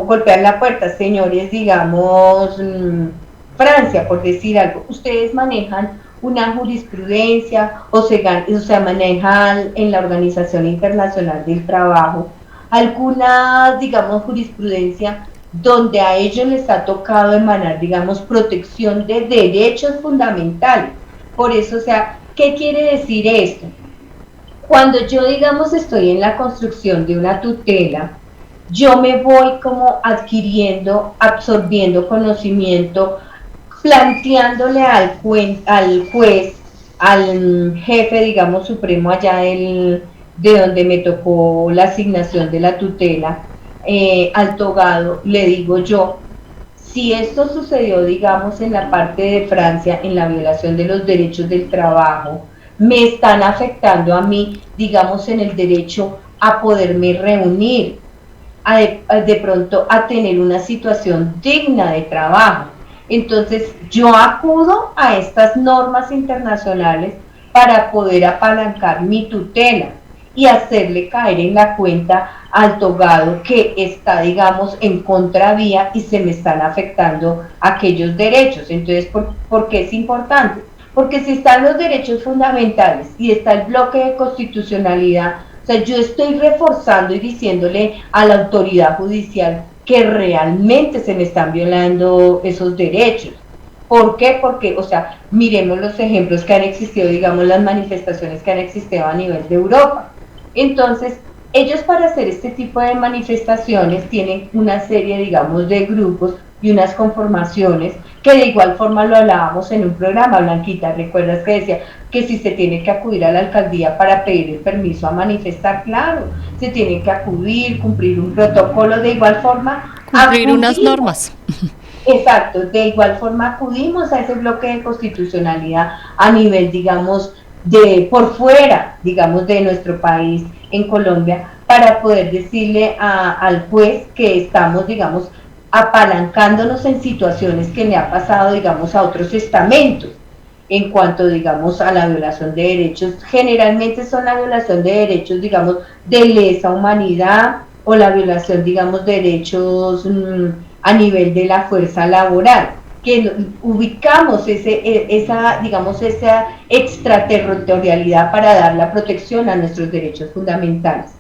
Speaker 2: golpear la puerta, señores, digamos, Francia, por decir algo, ustedes manejan una jurisprudencia o se manejan en la Organización Internacional del Trabajo alguna, digamos, jurisprudencia donde a ellos les ha tocado emanar, digamos, protección de derechos fundamentales. Por eso, o sea, ¿qué quiere decir esto? Cuando yo, digamos, estoy en la construcción de una tutela, yo me voy como adquiriendo, absorbiendo conocimiento, planteándole al juez, al jefe, digamos, supremo allá de donde me tocó la asignación de la tutela, al togado, le digo yo, si esto sucedió, digamos, en la parte de Francia, en la violación de los derechos del trabajo, me están afectando a mí, digamos, en el derecho a poderme reunir, de pronto a tener una situación digna de trabajo. Entonces yo acudo a estas normas internacionales para poder apalancar mi tutela y hacerle caer en la cuenta al togado que está, digamos, en contravía y se me están afectando aquellos derechos. Entonces, ¿por qué es importante? Porque si están los derechos fundamentales y está el bloque de constitucionalidad, o sea, yo estoy reforzando y diciéndole a la autoridad judicial que realmente se me están violando esos derechos. ¿Por qué? Porque, o sea, miremos los ejemplos que han existido, digamos, las manifestaciones que han existido a nivel de Europa. Entonces, ellos para hacer este tipo de manifestaciones tienen una serie, digamos, de grupos y unas conformaciones que de igual forma lo hablábamos en un programa, Blanquita, ¿recuerdas que decía que si se tiene que acudir a la alcaldía para pedir el permiso a manifestar? Claro, se tiene que acudir, cumplir un protocolo, de igual forma
Speaker 1: cumplir unas normas.
Speaker 2: Exacto, de igual forma acudimos a ese bloque de constitucionalidad a nivel, digamos, de por fuera, digamos, de nuestro país en Colombia, para poder decirle al juez que estamos, digamos, apalancándonos en situaciones que le ha pasado, digamos, a otros estamentos en cuanto, digamos, a la violación de derechos. Generalmente son la violación de derechos, digamos, de lesa humanidad o la violación, digamos, de derechos a nivel de la fuerza laboral, que ubicamos esa extraterritorialidad para dar la protección a nuestros derechos fundamentales.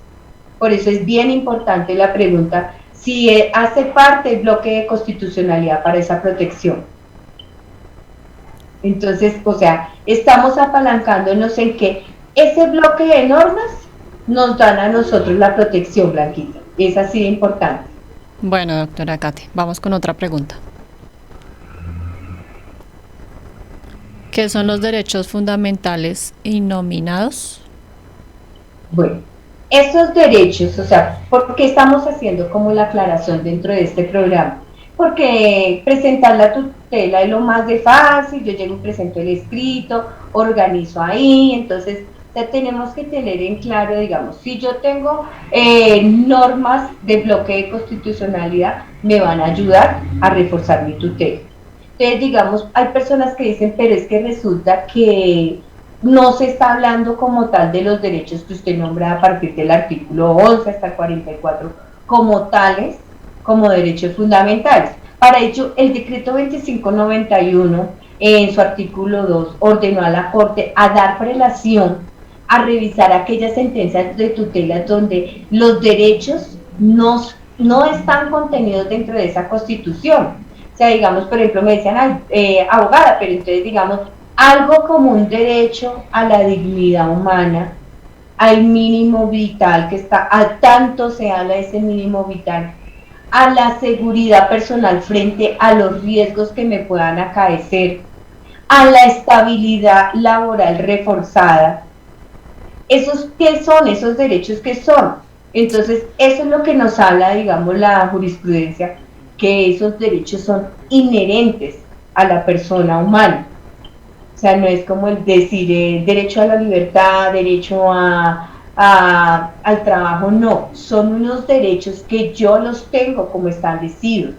Speaker 2: Por eso es bien importante la pregunta si hace parte del bloque de constitucionalidad para esa protección. Entonces, o sea, estamos apalancándonos en que ese bloque de normas nos dan a nosotros la protección, Blanquita. Es así de importante.
Speaker 1: Bueno, doctora Katy, vamos con otra pregunta. ¿Qué son los derechos fundamentales innominados?
Speaker 2: Bueno, esos derechos, o sea, ¿por qué estamos haciendo como la aclaración dentro de este programa? Porque presentar la tutela es lo más de fácil, yo llego y presento el escrito, organizo ahí, entonces tenemos que tener en claro, digamos, si yo tengo normas de bloque de constitucionalidad, me van a ayudar a reforzar mi tutela. Entonces, digamos, hay personas que dicen, pero es que resulta que no se está hablando como tal de los derechos que usted nombra a partir del artículo 11 hasta el 44 como tales, como derechos fundamentales. Para ello, el decreto 2591, en su artículo 2, ordenó a la Corte a dar prelación a revisar aquellas sentencias de tutela donde los derechos no están contenidos dentro de esa Constitución. O sea, digamos, por ejemplo, me decían, abogada, pero entonces, digamos, algo como un derecho a la dignidad humana, al mínimo vital que está, a tanto se habla de ese mínimo vital, a la seguridad personal frente a los riesgos que me puedan acaecer, a la estabilidad laboral reforzada. ¿Esos qué son? ¿Esos derechos qué son? Entonces, eso es lo que nos habla, digamos, la jurisprudencia, que esos derechos son inherentes a la persona humana. O sea, no es como el decir derecho a la libertad, derecho al trabajo, no, son unos derechos que yo los tengo como establecidos.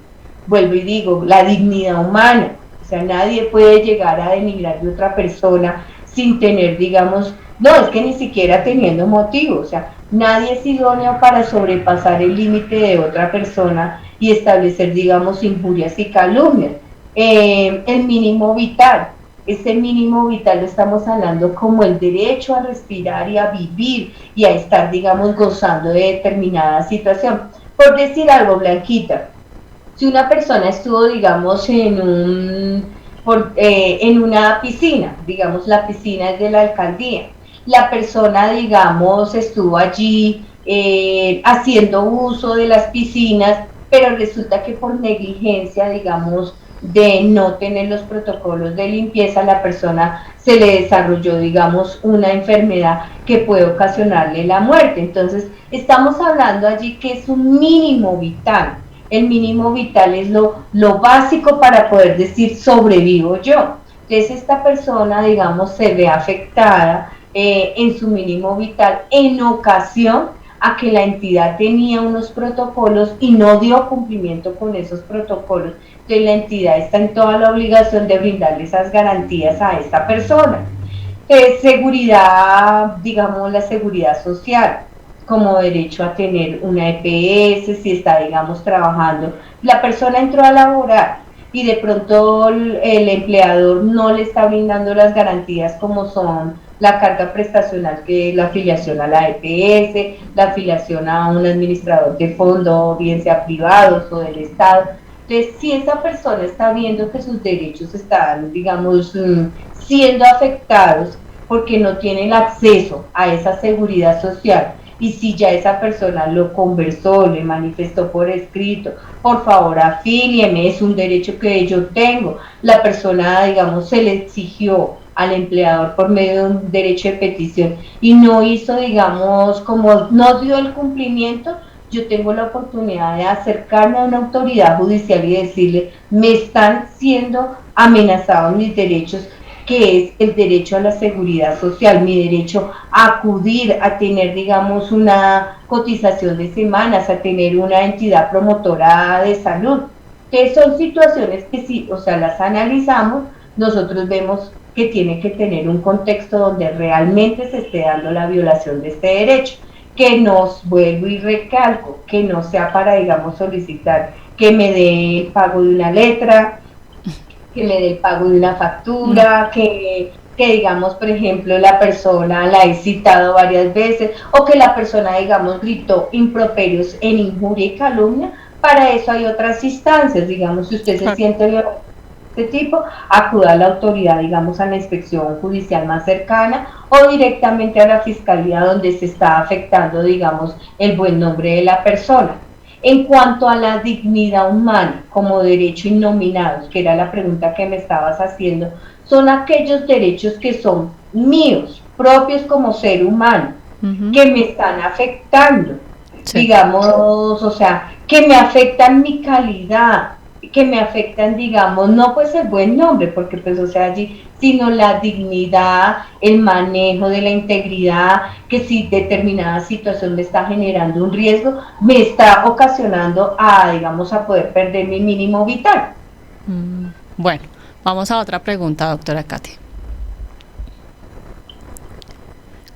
Speaker 2: Vuelvo y digo, la dignidad humana, o sea, nadie puede llegar a denigrar de otra persona sin tener, digamos, no, es que ni siquiera teniendo motivo, o sea, nadie es idóneo para sobrepasar el límite de otra persona y establecer, digamos, injurias y calumnias. El mínimo vital, ese mínimo vital lo estamos hablando como el derecho a respirar y a vivir y a estar, digamos, gozando de determinada situación. Por decir algo, Blanquita, si una persona estuvo, digamos, en una piscina, digamos, la piscina es de la alcaldía, la persona, digamos, estuvo allí haciendo uso de las piscinas, pero resulta que por negligencia, digamos, de no tener los protocolos de limpieza, la persona se le desarrolló, digamos, una enfermedad que puede ocasionarle la muerte. Entonces, estamos hablando allí que es un mínimo vital. El mínimo vital es lo básico para poder decir sobrevivo yo. Entonces, esta persona, digamos, se ve afectada en su mínimo vital en ocasión a que la entidad tenía unos protocolos y no dio cumplimiento con esos protocolos. Entonces la entidad está en toda la obligación de brindarle esas garantías a esta persona. Seguridad, digamos, la seguridad social, como derecho a tener una EPS, si está, digamos, trabajando. La persona entró a laborar y de pronto el empleador no le está brindando las garantías como son la carga prestacional, que es la afiliación a la EPS, la afiliación a un administrador de fondo, bien sea privados o del Estado. Entonces, si esa persona está viendo que sus derechos están, digamos, siendo afectados porque no tiene el acceso a esa seguridad social, y si ya esa persona lo conversó, le manifestó por escrito, por favor afílieme, es un derecho que yo tengo, la persona, digamos, se le exigió al empleador por medio de un derecho de petición y no hizo, digamos, como no dio el cumplimiento, yo tengo la oportunidad de acercarme a una autoridad judicial y decirle, me están siendo amenazados mis derechos, que es el derecho a la seguridad social, mi derecho a acudir, a tener, digamos, una cotización de semanas, a tener una entidad promotora de salud, que son situaciones que sí, o sea, las analizamos, nosotros vemos que tiene que tener un contexto donde realmente se esté dando la violación de este derecho, que nos vuelvo y recalco, que no sea para, digamos, solicitar que me dé el pago de una letra, que me dé el pago de una factura, que digamos, por ejemplo, la persona la he citado varias veces, o que la persona, digamos, gritó improperios en injuria y calumnia. Para eso hay otras instancias, digamos, si usted se siente de este tipo, acuda a la autoridad, digamos, a la inspección judicial más cercana o directamente a la fiscalía donde se está afectando, digamos, el buen nombre de la persona. En cuanto a la dignidad humana como derecho innominado, que era la pregunta que me estabas haciendo, son aquellos derechos que son míos, propios como ser humano, que me están afectando, digamos, o sea, que me afectan mi calidad, que me afectan, digamos, no pues el buen nombre, porque pues, o sea, allí, sino la dignidad, el manejo de la integridad, que si determinada situación me está generando un riesgo, me está ocasionando a, digamos, a poder perder mi mínimo vital.
Speaker 1: Bueno, vamos a otra pregunta, doctora Katy.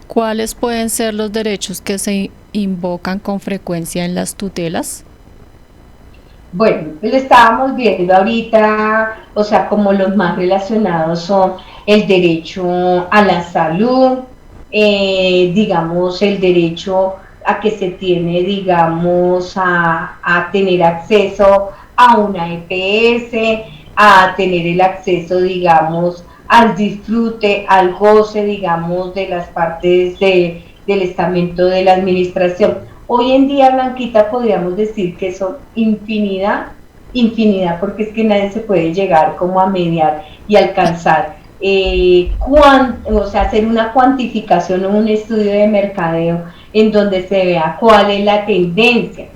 Speaker 1: ¿Cuáles pueden ser los derechos que se invocan con frecuencia en las tutelas?
Speaker 2: Bueno, lo estábamos viendo ahorita, o sea, como los más relacionados son el derecho a la salud, digamos, el derecho a que se tiene, digamos, a tener acceso a una EPS, a tener el acceso, digamos, al disfrute, al goce, digamos, de las partes del estamento de la administración. Hoy en día, Blanquita, podríamos decir que son infinidad, porque es que nadie se puede llegar como a mediar y alcanzar, o sea, hacer una cuantificación o un estudio de mercadeo en donde se vea cuál es la tendencia,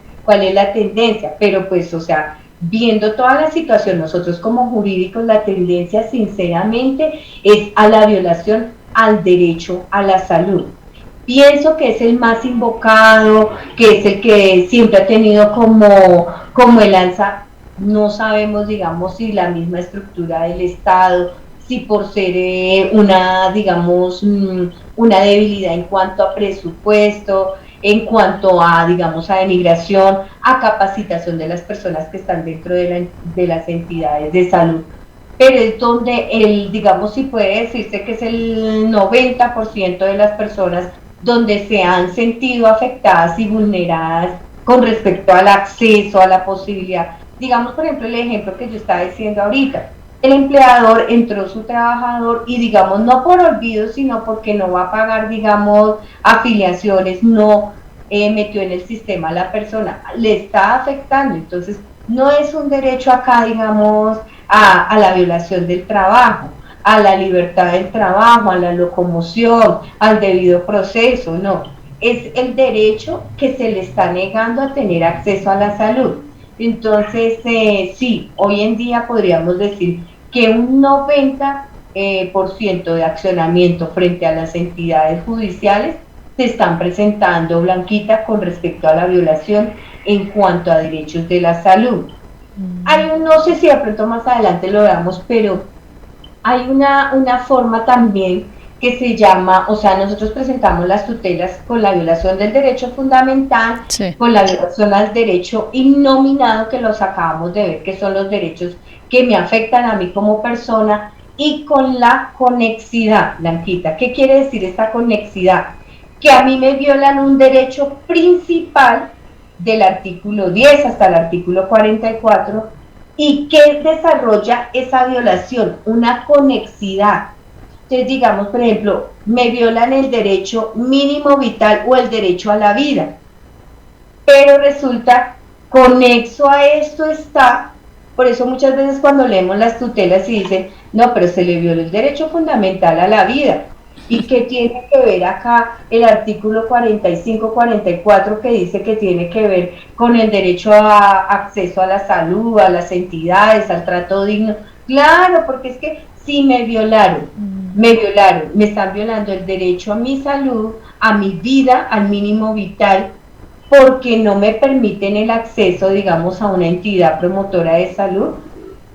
Speaker 2: pero pues, o sea, viendo toda la situación, nosotros como jurídicos, la tendencia sinceramente es a la violación al derecho a la salud. Pienso que es el más invocado, que es el que siempre ha tenido como el alza. No sabemos, digamos, si la misma estructura del Estado, si por ser una, digamos, una debilidad en cuanto a presupuesto, en cuanto a, digamos, a denigración, a capacitación de las personas que están dentro de las entidades de salud. Pero es donde, digamos, si puede decirse que es el 90% de las personas donde se han sentido afectadas y vulneradas con respecto al acceso, a la posibilidad. Digamos, por ejemplo, el ejemplo que yo estaba diciendo ahorita. El empleador entró su trabajador y, digamos, no por olvido, sino porque no va a pagar, digamos, afiliaciones, no metió en el sistema a la persona, le está afectando. Entonces, no es un derecho acá, digamos, a la violación del trabajo, a la libertad del trabajo, a la locomoción, al debido proceso, no. Es el derecho que se le está negando a tener acceso a la salud. Entonces, sí, hoy en día podríamos decir que un 90% de accionamiento frente a las entidades judiciales se están presentando, Blanquita, con respecto a la violación en cuanto a derechos de la salud. No sé si de pronto más adelante lo veamos, pero hay una forma también que se llama, o sea, nosotros presentamos las tutelas con la violación del derecho fundamental, sí, con la violación al derecho innominado, que los acabamos de ver, que son los derechos que me afectan a mí como persona, y con la conexidad, Blanquita. ¿Qué quiere decir esta conexidad? Que a mí me violan un derecho principal del artículo 10 hasta el artículo 44, ¿Y qué desarrolla esa violación? Una conexidad. Entonces, digamos, por ejemplo, me violan el derecho mínimo vital o el derecho a la vida, pero resulta, conexo a esto está, por eso muchas veces cuando leemos las tutelas y dicen, no, pero se le violó el derecho fundamental a la vida. ¿Y qué tiene que ver acá el artículo 45-44 que dice que tiene que ver con el derecho a acceso a la salud, a las entidades, al trato digno? Claro, porque es que si me violaron, me están violando el derecho a mi salud, a mi vida, al mínimo vital, porque no me permiten el acceso, digamos, a una entidad promotora de salud,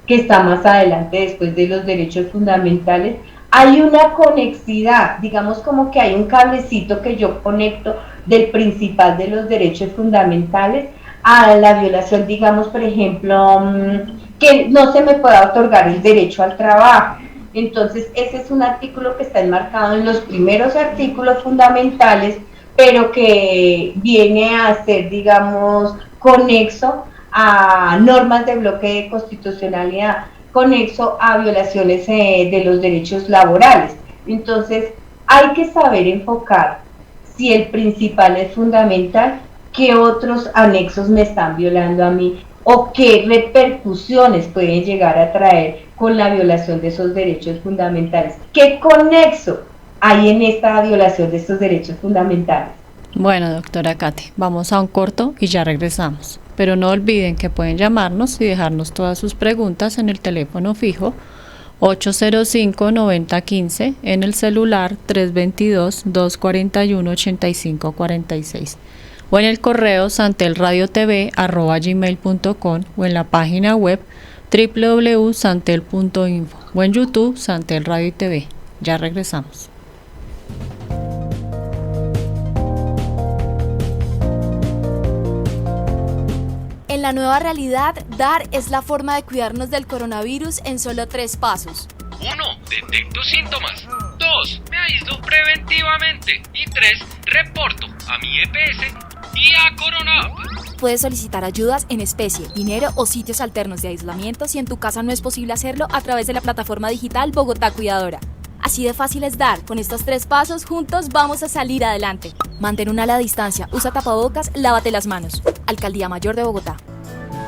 Speaker 2: que está más adelante después de los derechos fundamentales. Hay una conexidad, digamos como que hay un cablecito que yo conecto del principal de los derechos fundamentales a la violación, digamos, por ejemplo, que no se me pueda otorgar el derecho al trabajo. Entonces, ese es un artículo que está enmarcado en los primeros artículos fundamentales, pero que viene a ser, digamos, conexo a normas de bloque de constitucionalidad, conexo a violaciones de los derechos laborales. Entonces, hay que saber enfocar si el principal es fundamental, qué otros anexos me están violando a mí o qué repercusiones pueden llegar a traer con la violación de esos derechos fundamentales. ¿Qué conexo hay en esta violación de estos derechos fundamentales?
Speaker 1: Bueno, doctora Katy, vamos a un corto y ya regresamos. Pero no olviden que pueden llamarnos y dejarnos todas sus preguntas en el teléfono fijo 805-9015, en el celular 322-241-8546 o en el correo santelradiotv@gmail.com o en la página web www.santel.info o en YouTube Santel Radio y TV. Ya regresamos.
Speaker 3: En la nueva realidad, dar es la forma de cuidarnos del coronavirus en solo 3 pasos.
Speaker 4: 1. Detecto síntomas. 2. Me aíslo preventivamente. Y 3. Reporto a mi EPS y a Corona.
Speaker 3: Puedes solicitar ayudas en especie, dinero o sitios alternos de aislamiento si en tu casa no es posible hacerlo a través de la plataforma digital Bogotá Cuidadora. Así de fácil es dar. Con estos 3 pasos, juntos vamos a salir adelante. Mantén una ala distancia, usa tapabocas, lávate las manos. Alcaldía Mayor de Bogotá.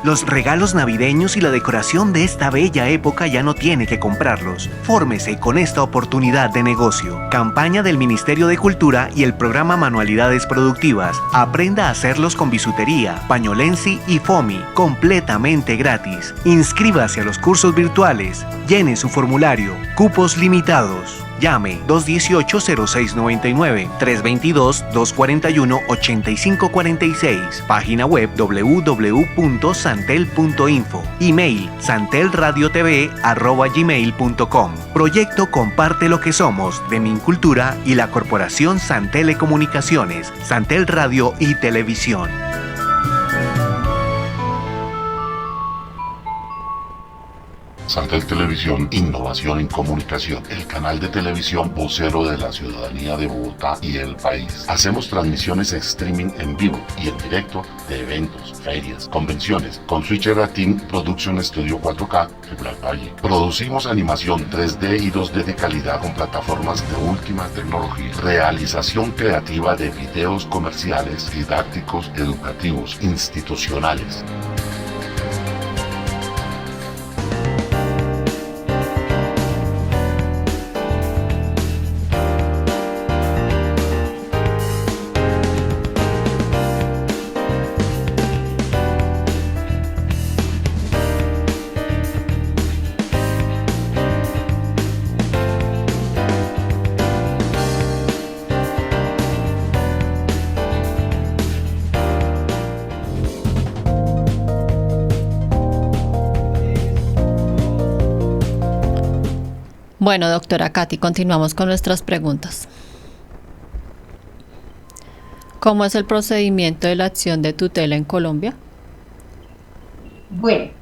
Speaker 5: Los regalos navideños y la decoración de esta bella época ya no tiene que comprarlos. Fórmese con esta oportunidad de negocio. Campaña del Ministerio de Cultura y el programa Manualidades Productivas. Aprenda a hacerlos con bisutería, pañolensi y foamy, completamente gratis. Inscríbase a los cursos virtuales. Llene su formulario. Cupos limitados. Llame 218-0699, 322-241-8546. Página web www.santel.info. Email santelradiotv@gmail.com. Proyecto Comparte lo que somos de Mincultura y la Corporación San Telecomunicaciones, Santel Radio y Televisión.
Speaker 6: Santel Televisión, innovación en comunicación, el canal de televisión vocero de la ciudadanía de Bogotá y el país. Hacemos transmisiones streaming en vivo y en directo de eventos, ferias, convenciones, con Switcher Team Production Studio 4K de Black Valle. Producimos animación 3D y 2D de calidad con plataformas de última tecnología. Realización creativa de videos comerciales, didácticos, educativos, institucionales.
Speaker 1: Bueno, doctora Katy, continuamos con nuestras preguntas. ¿Cómo es el procedimiento de la acción de tutela en Colombia?
Speaker 2: Bueno,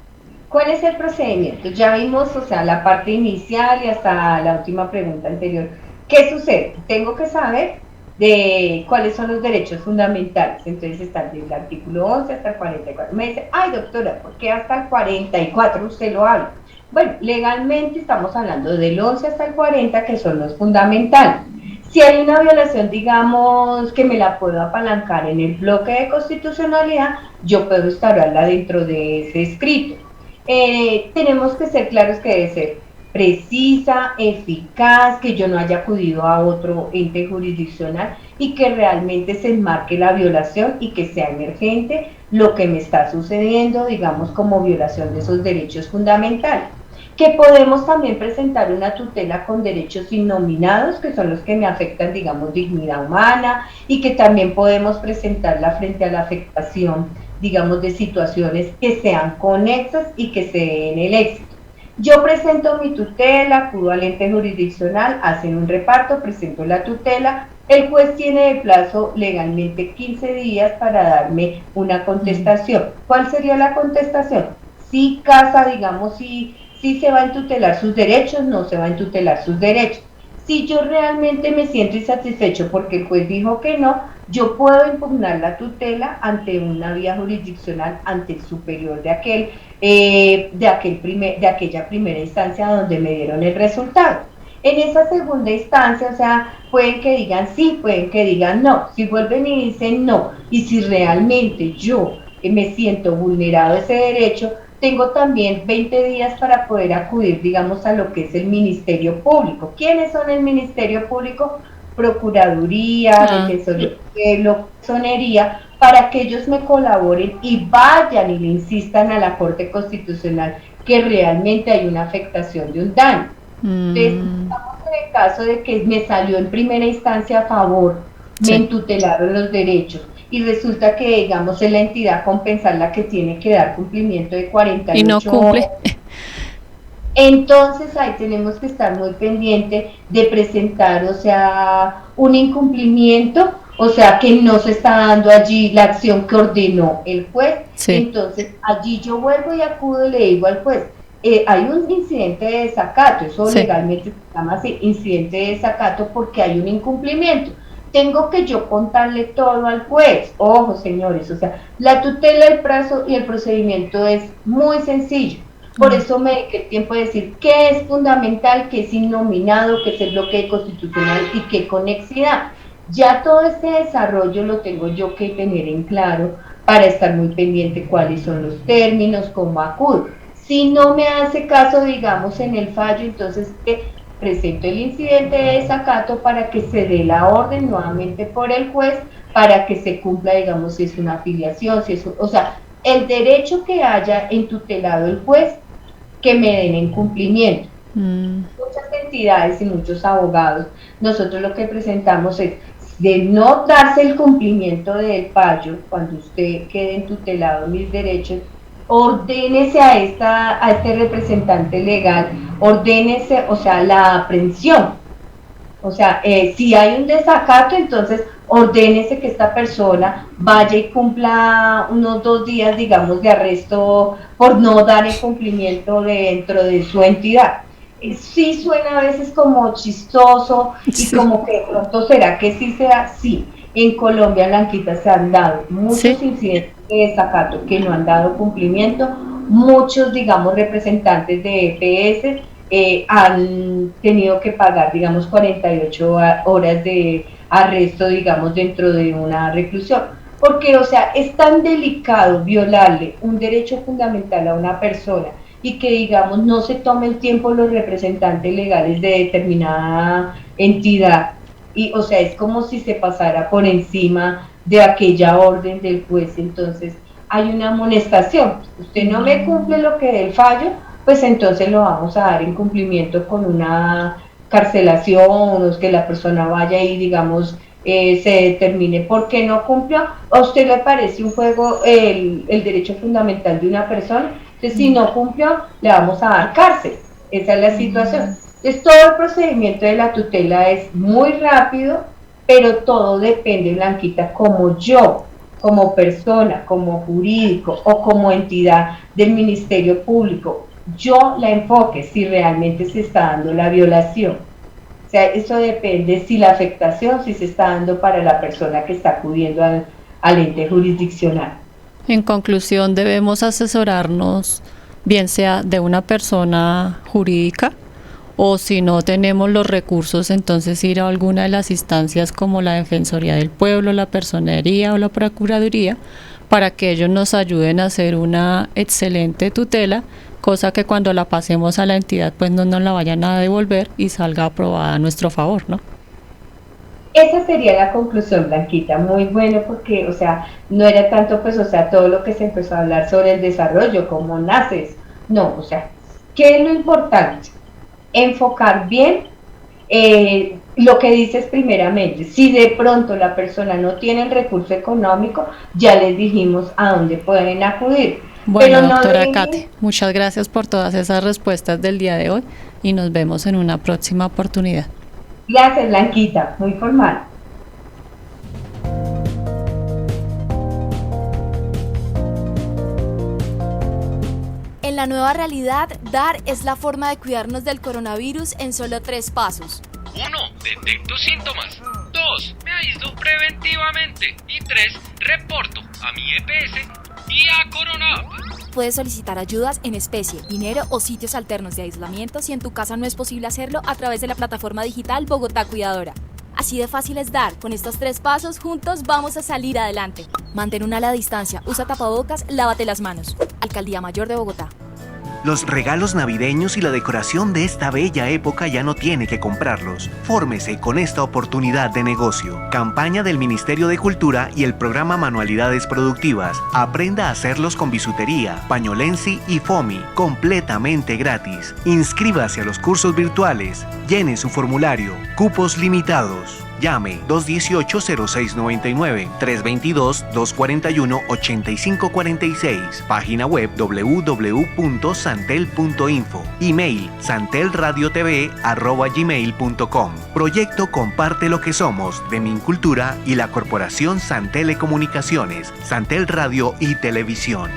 Speaker 2: ¿cuál es el procedimiento? Ya vimos, o sea, la parte inicial y hasta la última pregunta anterior. ¿Qué sucede? Tengo que saber de cuáles son los derechos fundamentales. Entonces está desde el artículo 11 hasta el 44. Me dice, ay doctora, ¿por qué hasta el 44 usted lo habla? Bueno, legalmente estamos hablando del 11 hasta el 40, que son los fundamentales. Si hay una violación, digamos, que me la puedo apalancar en el bloque de constitucionalidad, yo puedo instaurarla dentro de ese escrito. Tenemos que ser claros que debe ser precisa, eficaz, que yo no haya acudido a otro ente jurisdiccional y que realmente se enmarque la violación y que sea emergente lo que me está sucediendo, digamos, como violación de esos derechos fundamentales. Que podemos también presentar una tutela con derechos innominados, que son los que me afectan, digamos, dignidad humana, y que también podemos presentarla frente a la afectación, digamos, de situaciones que sean conexas y que se den el éxito. Yo presento mi tutela, acudo al ente jurisdiccional, hacen un reparto, presento la tutela, el juez tiene de plazo legalmente 15 días para darme una contestación. ¿Cuál sería la contestación? Si casa, digamos, si se va a tutelar sus derechos, no se va a tutelar sus derechos. Si yo realmente me siento insatisfecho porque el juez dijo que no, yo puedo impugnar la tutela ante una vía jurisdiccional, ante el superior de aquella primera instancia donde me dieron el resultado. En esa segunda instancia, o sea, pueden que digan sí, pueden que digan no. Si vuelven y dicen no, y si realmente yo me siento vulnerado ese derecho, tengo también 20 días para poder acudir, digamos, a lo que es el Ministerio Público. ¿Quiénes son el Ministerio Público? Procuraduría, Defensoría del Pueblo, Personería, para que ellos me colaboren y vayan y le insistan a la Corte Constitucional que realmente hay una afectación de un daño. Entonces, estamos en el caso de que me salió en primera instancia a favor, me entutelaron los derechos, y resulta que, digamos, es la entidad compensar la que tiene que dar cumplimiento de 48
Speaker 1: y no cumple.
Speaker 2: Entonces ahí tenemos que estar muy pendientes de presentar, o sea, un incumplimiento, o sea, que no se está dando allí la acción que ordenó el juez. Entonces allí yo vuelvo y acudo y le digo al juez, hay un incidente de desacato, eso legalmente se llama así, incidente de desacato, porque hay un incumplimiento. Tengo que yo contarle todo al juez. Ojo, señores, o sea, la tutela, el plazo y el procedimiento es muy sencillo. Por eso me dediqué el tiempo de decir qué es fundamental, qué es innominado, qué es el bloque constitucional y qué conexidad. Ya todo este desarrollo lo tengo yo que tener en claro para estar muy pendiente cuáles son los términos, cómo acudo. Si no me hace caso, digamos, en el fallo, entonces presento el incidente de desacato para que se dé la orden nuevamente por el juez, para que se cumpla, digamos, si es una afiliación, si es, o sea, el derecho que haya entutelado el juez, que me den en cumplimiento. Muchas entidades y muchos abogados, nosotros lo que presentamos es de no darse el cumplimiento del fallo, cuando usted quede entutelado mis derechos, ordénese a este representante legal, ordénese, o sea, la aprehensión. O sea, si hay un desacato, entonces ordénese que esta persona vaya y cumpla unos 2 días, digamos, de arresto por no dar el cumplimiento dentro de su entidad. Sí suena a veces como chistoso y como que de pronto será que sí sea, sí. En Colombia, Blanquita, se han dado muchos incidentes de desacato que no han dado cumplimiento, muchos, digamos, representantes de EPS han tenido que pagar, digamos, 48 horas de arresto, digamos, dentro de una reclusión, porque, o sea, es tan delicado violarle un derecho fundamental a una persona y que, digamos, no se tome el tiempo los representantes legales de determinada entidad, y, o sea, es como si se pasara por encima de aquella orden del juez. Entonces hay una amonestación, usted no me cumple lo que dé el fallo, pues entonces lo vamos a dar en cumplimiento con una carcelación, o que la persona vaya y, digamos, se determine por qué no cumplió. ¿A usted le parece un juego el derecho fundamental de una persona? Entonces, si no cumplió, le vamos a dar cárcel. Esa es la situación. Entonces, todo el procedimiento de la tutela es muy rápido, pero todo depende, Blanquita, como yo, como persona, como jurídico o como entidad del Ministerio Público, yo la enfoque si realmente se está dando la violación. sea, eso depende si la afectación si se está dando para la persona que está acudiendo al ente jurisdiccional.
Speaker 1: En conclusión, debemos asesorarnos, bien sea de una persona jurídica o si no tenemos los recursos, entonces ir a alguna de las instancias como la Defensoría del Pueblo, la Personería o la Procuraduría para que ellos nos ayuden a hacer una excelente tutela, cosa que cuando la pasemos a la entidad pues no nos la vayan a devolver y salga aprobada a nuestro favor, ¿no?
Speaker 2: Esa sería la conclusión, Blanquita, muy bueno porque, o sea, no era tanto pues, o sea, todo lo que se empezó a hablar sobre el desarrollo, cómo naces, no, o sea, ¿qué es lo importante? Enfocar bien lo que dices primeramente, si de pronto la persona no tiene el recurso económico, ya les dijimos a dónde pueden acudir.
Speaker 1: Bueno,
Speaker 2: pero no
Speaker 1: doctora
Speaker 2: deben...
Speaker 1: Katy, muchas gracias por todas esas respuestas del día de hoy y nos vemos en una próxima oportunidad.
Speaker 2: Gracias, Blanquita, muy formal.
Speaker 3: En la nueva realidad, dar es la forma de cuidarnos del coronavirus en solo 3 pasos.
Speaker 4: 1. Detecto síntomas. 2. Me aíslo preventivamente. Y 3. Reporto a mi EPS y a Corona.
Speaker 3: Puedes solicitar ayudas en especie, dinero o sitios alternos de aislamiento si en tu casa no es posible hacerlo a través de la plataforma digital Bogotá Cuidadora. Así de fácil es dar. Con estos 3 pasos, juntos vamos a salir adelante. Mantén una ala distancia, usa tapabocas, lávate las manos. Alcaldía Mayor de Bogotá.
Speaker 5: Los regalos navideños y la decoración de esta bella época ya no tiene que comprarlos. Fórmese con esta oportunidad de negocio. Campaña del Ministerio de Cultura y el programa Manualidades Productivas. Aprenda a hacerlos con bisutería, pañolensi y foamy, completamente gratis. Inscríbase a los cursos virtuales. Llene su formulario. Cupos limitados. Llame 218-0699, 322-241-8546. Página web www.santel.info. Email santelradiotv@gmail.com. Proyecto Comparte lo que somos de Mincultura y la Corporación San Telecomunicaciones, Santel Radio y Televisión.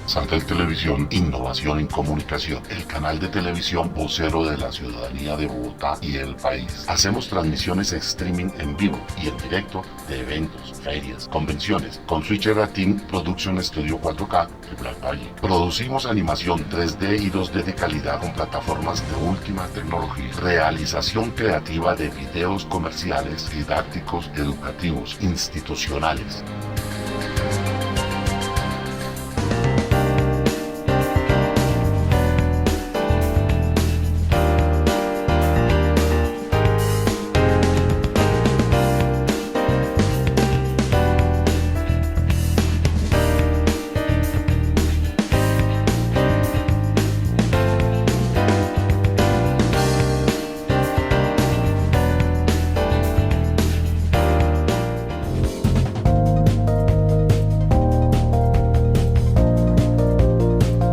Speaker 6: Santel Televisión, innovación en comunicación, el canal de televisión vocero de la ciudadanía de Bogotá y el país. Hacemos transmisiones streaming en vivo y en directo de eventos, ferias, convenciones, con Switcher Team Production Studio 4K de Black Valle. Producimos animación 3D y 2D de calidad con plataformas de última tecnología. Realización creativa de videos comerciales, didácticos, educativos, institucionales.